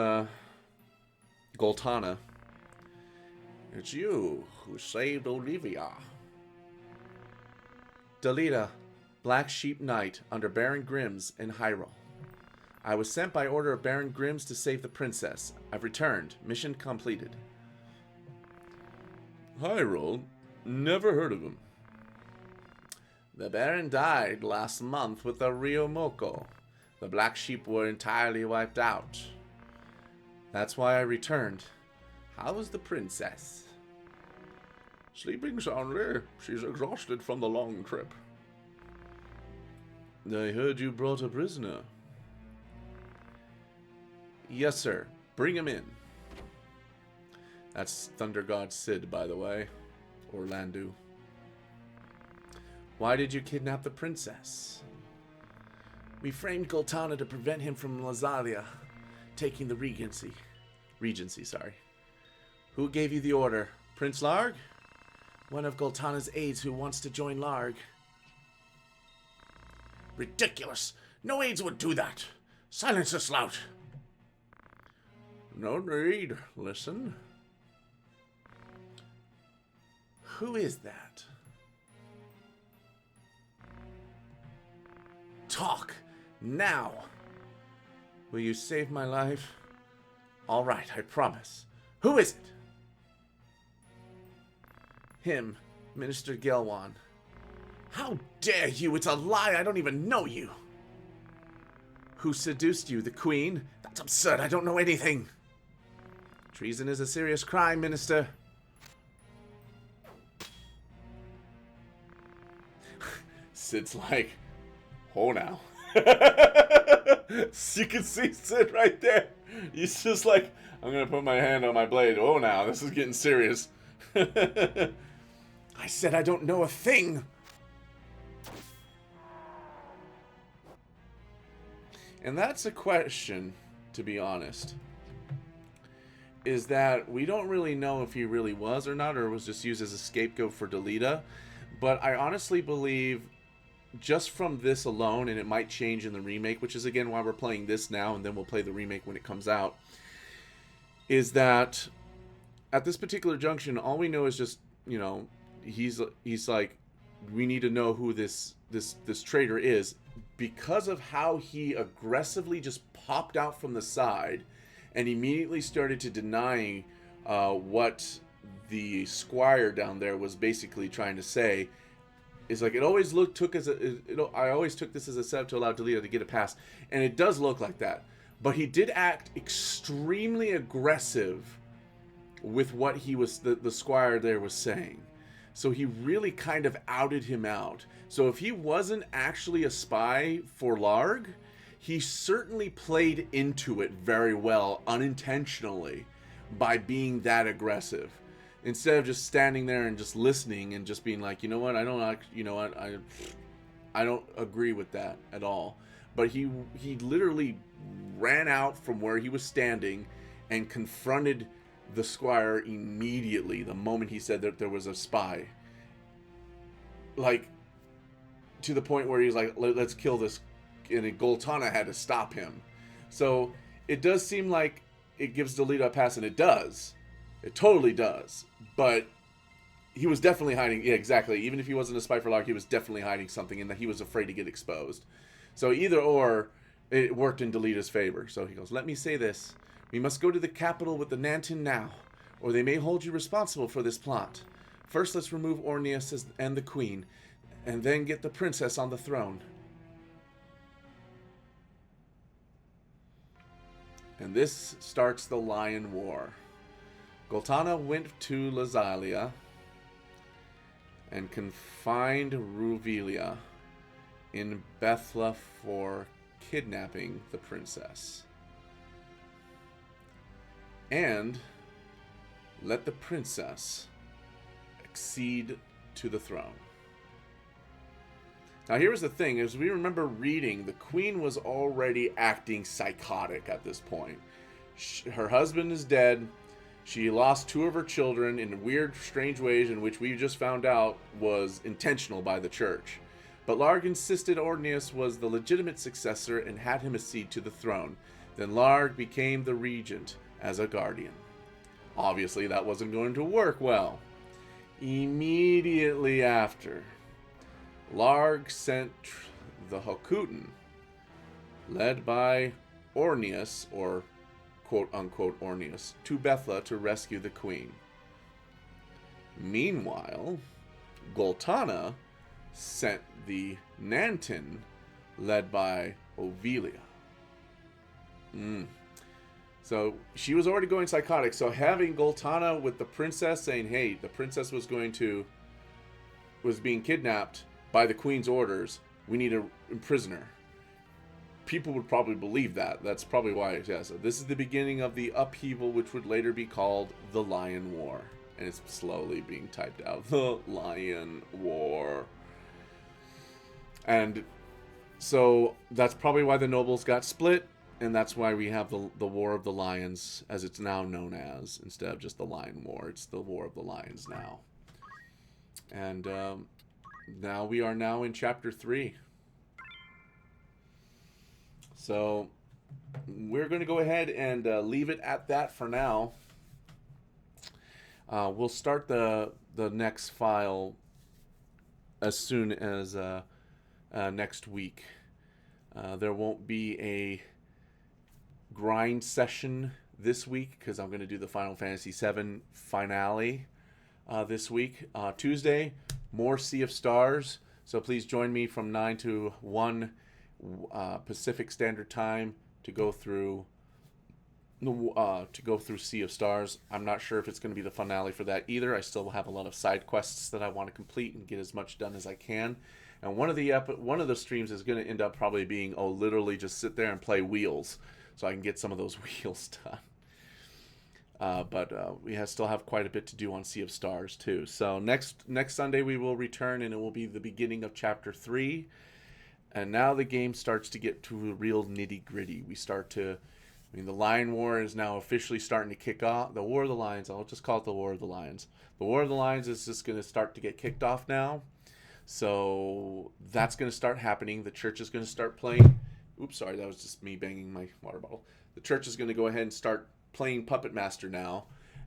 Goltana. It's you who saved Olivia. Dalida, Black Sheep Knight under Baron Grimm's in Hyrule. I was sent by order of Baron Grimm's to save the princess. I've returned. Mission completed. Hyrule? Never heard of him. The Baron died last month with the Ryomoko. The Black Sheep were entirely wiped out. That's why I returned. How was the princess? Sleeping soundly. She's exhausted from the long trip. I heard you brought a prisoner. Yes, sir. Bring him in. That's Thunder God Sid, by the way. Or Landu. Why did you kidnap the princess? We framed Goltana to prevent him from Lazalia taking the regency. Sorry. Who gave you the order? Prince Larg? One of Goltana's aides who wants to join Larg. Ridiculous! No aides would do that! Silence the slout! No need. Listen. Who is that? Talk! Now! Will you save my life? All right, I promise. Who is it? Him, Minister Gelwan. How dare you? It's a lie. I don't even know you. Who seduced you? The Queen? That's absurd. I don't know anything. Treason is a serious crime, Minister. Sid's like, oh now. You can see Sid right there. He's just like, I'm going to put my hand on my blade. Oh now, this is getting serious. I said I don't know a thing. And that's a question, to be honest. Is that we don't really know if he really was or not, or was just used as a scapegoat for Dalida. But I honestly believe, just from this alone, and it might change in the remake, which is again why we're playing this now, and then we'll play the remake when it comes out, is that at this particular junction, all we know is just, you know, he's like, we need to know who this traitor is, because of how he aggressively just popped out from the side and immediately started to denying what the squire down there was basically trying to say. Is like, it always I always took this as a setup to allow Dalida to get it past, and it does look like that. But he did act extremely aggressive with what he was, the squire there was saying. So he really kind of outed him out. So if he wasn't actually a spy for Larg, he certainly played into it very well, unintentionally, by being that aggressive. Instead of just standing there and just listening and just being like, you know what, I don't agree with that at all. But he literally ran out from where he was standing and confronted the squire immediately the moment he said that there was a spy. Like, to the point where he's like, let's kill this, and Goltana had to stop him. So it does seem like it gives Dalida a pass, and it does. It totally does. But he was definitely hiding. Yeah, exactly. Even if he wasn't a spy for Lark, he was definitely hiding something, and that he was afraid to get exposed. So either or, it worked in Dalida's favor. So he goes, let me say this. We must go to the capital with the Nantin now, or they may hold you responsible for this plot. First, let's remove Orneus and the Queen, and then get the princess on the throne. And this starts the Lion War. Goltana went to Lazalia and confined Ruvelia in Bethla for kidnapping the princess. And let the princess accede to the throne. Now here was the thing, as we remember reading, the queen was already acting psychotic at this point. Her husband is dead. She lost 2 of her children in weird, strange ways in which we just found out was intentional by the church. But Larg insisted Ornius was the legitimate successor and had him accede to the throne. Then Larg became the regent as a guardian. Obviously, that wasn't going to work well. Immediately after, Larg sent the Hokutan, led by Ornius, or quote-unquote Ornius, to Bethla to rescue the queen. Meanwhile, Goltana sent the Nantin, led by Ovelia. So she was already going psychotic. So having Goltana with the princess saying, hey, the princess was being kidnapped by the queen's orders, we need to imprison her. People would probably believe that. That's probably why. Yeah, so this is the beginning of the upheaval, which would later be called the Lion War. And it's slowly being typed out. The Lion War. And so that's probably why the nobles got split. And that's why we have the War of the Lions, as it's now known as. Instead of just the Lion War, it's the War of the Lions now. And now we are now in Chapter 3. So we're going to go ahead and leave it at that for now. We'll start the next file as soon as next week. There won't be a grind session this week because I'm going to do the Final Fantasy VII finale this week. Tuesday, more Sea of Stars. So please join me from 9 to 1 Pacific Standard Time to go through Sea of Stars. I'm not sure if it's going to be the finale for that either. I still have a lot of side quests that I want to complete and get as much done as I can. And one of the streams is going to end up probably being literally just sit there and play wheels, so I can get some of those wheels done. But we still have quite a bit to do on Sea of Stars too. So next Sunday we will return, and it will be the beginning of Chapter 3. And now the game starts to get to a real nitty-gritty. The Lion War is now officially starting to kick off. The War of the Lions, I'll just call it the War of the Lions. The War of the Lions is just going to start to get kicked off now. So that's going to start happening. The church is going to start playing. Oops, sorry, that was just me banging my water bottle. The church is going to go ahead and start playing Puppet Master now.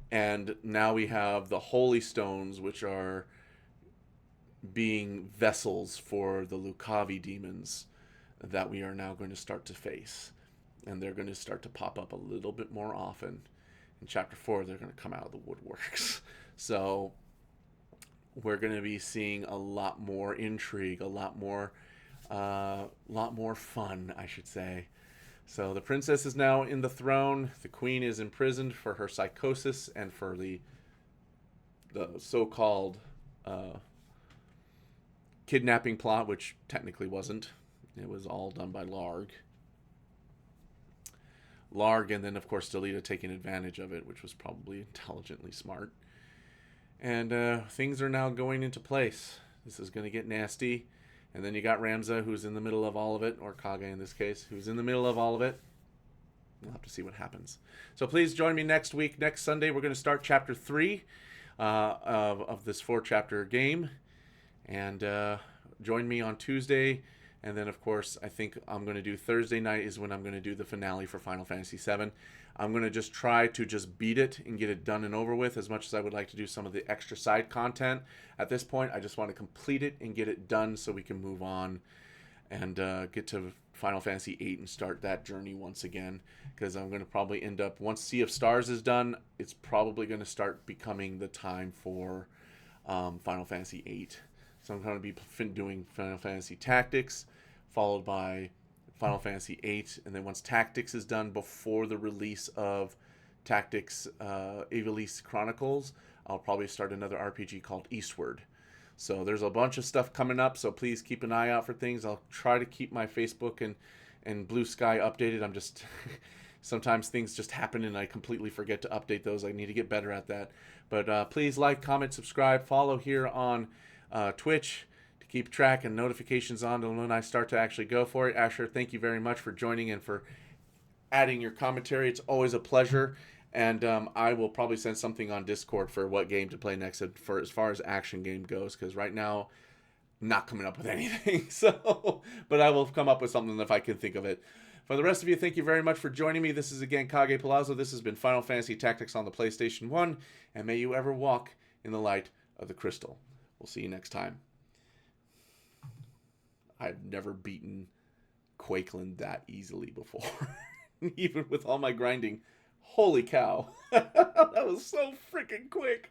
And now we have the Holy Stones, which are being vessels for the Lucavi demons that we are now going to start to face. And they're going to start to pop up a little bit more often. In Chapter 4, they're going to come out of the woodworks. So we're going to be seeing a lot more intrigue, a lot more fun, I should say. So the princess is now in the throne. The queen is imprisoned for her psychosis and for the so-called kidnapping plot, which technically wasn't. It was all done by Larg. And then, of course, Delita taking advantage of it, which was probably intelligently smart. And things are now going into place. This is going to get nasty. And then you got Ramza, who's in the middle of all of it, or Kage in this case, who's in the middle of all of it. We'll have to see what happens. So please join me next week. Next Sunday, we're going to start Chapter 3 of this 4-chapter game. And join me on Tuesday. And then, of course, I think I'm going to do Thursday night is when I'm going to do the finale for Final Fantasy VII. I'm going to just try to just beat it and get it done and over with, as much as I would like to do some of the extra side content. At this point, I just want to complete it and get it done so we can move on and get to Final Fantasy VIII and start that journey once again. Because I'm going to probably end up, once Sea of Stars is done, it's probably going to start becoming the time for Final Fantasy VIII. So I'm going to be doing Final Fantasy Tactics, followed by Final Fantasy VIII, and then once Tactics is done before the release of Tactics Ivalice Chronicles, I'll probably start another RPG called Eastward. So there's a bunch of stuff coming up, so please keep an eye out for things. I'll try to keep my Facebook and Blue Sky updated. I'm just sometimes things just happen and I completely forget to update those. I need to get better at that. But please like, comment, subscribe, follow here on Twitch to keep track and notifications on when I start to actually go for it. Asher, thank you very much for joining and for adding your commentary. It's always a pleasure. And I will probably send something on Discord for what game to play next for as far as action game goes, because right now I'm not coming up with anything. So, but I will come up with something if I can think of it. For the rest of you, thank you very much for joining me. This is again Kage Palazzo. This has been Final Fantasy Tactics on the PlayStation 1, and may you ever walk in the light of the crystal. We'll see you next time. I've never beaten Quakeland that easily before, even with all my grinding. Holy cow. That was so freaking quick.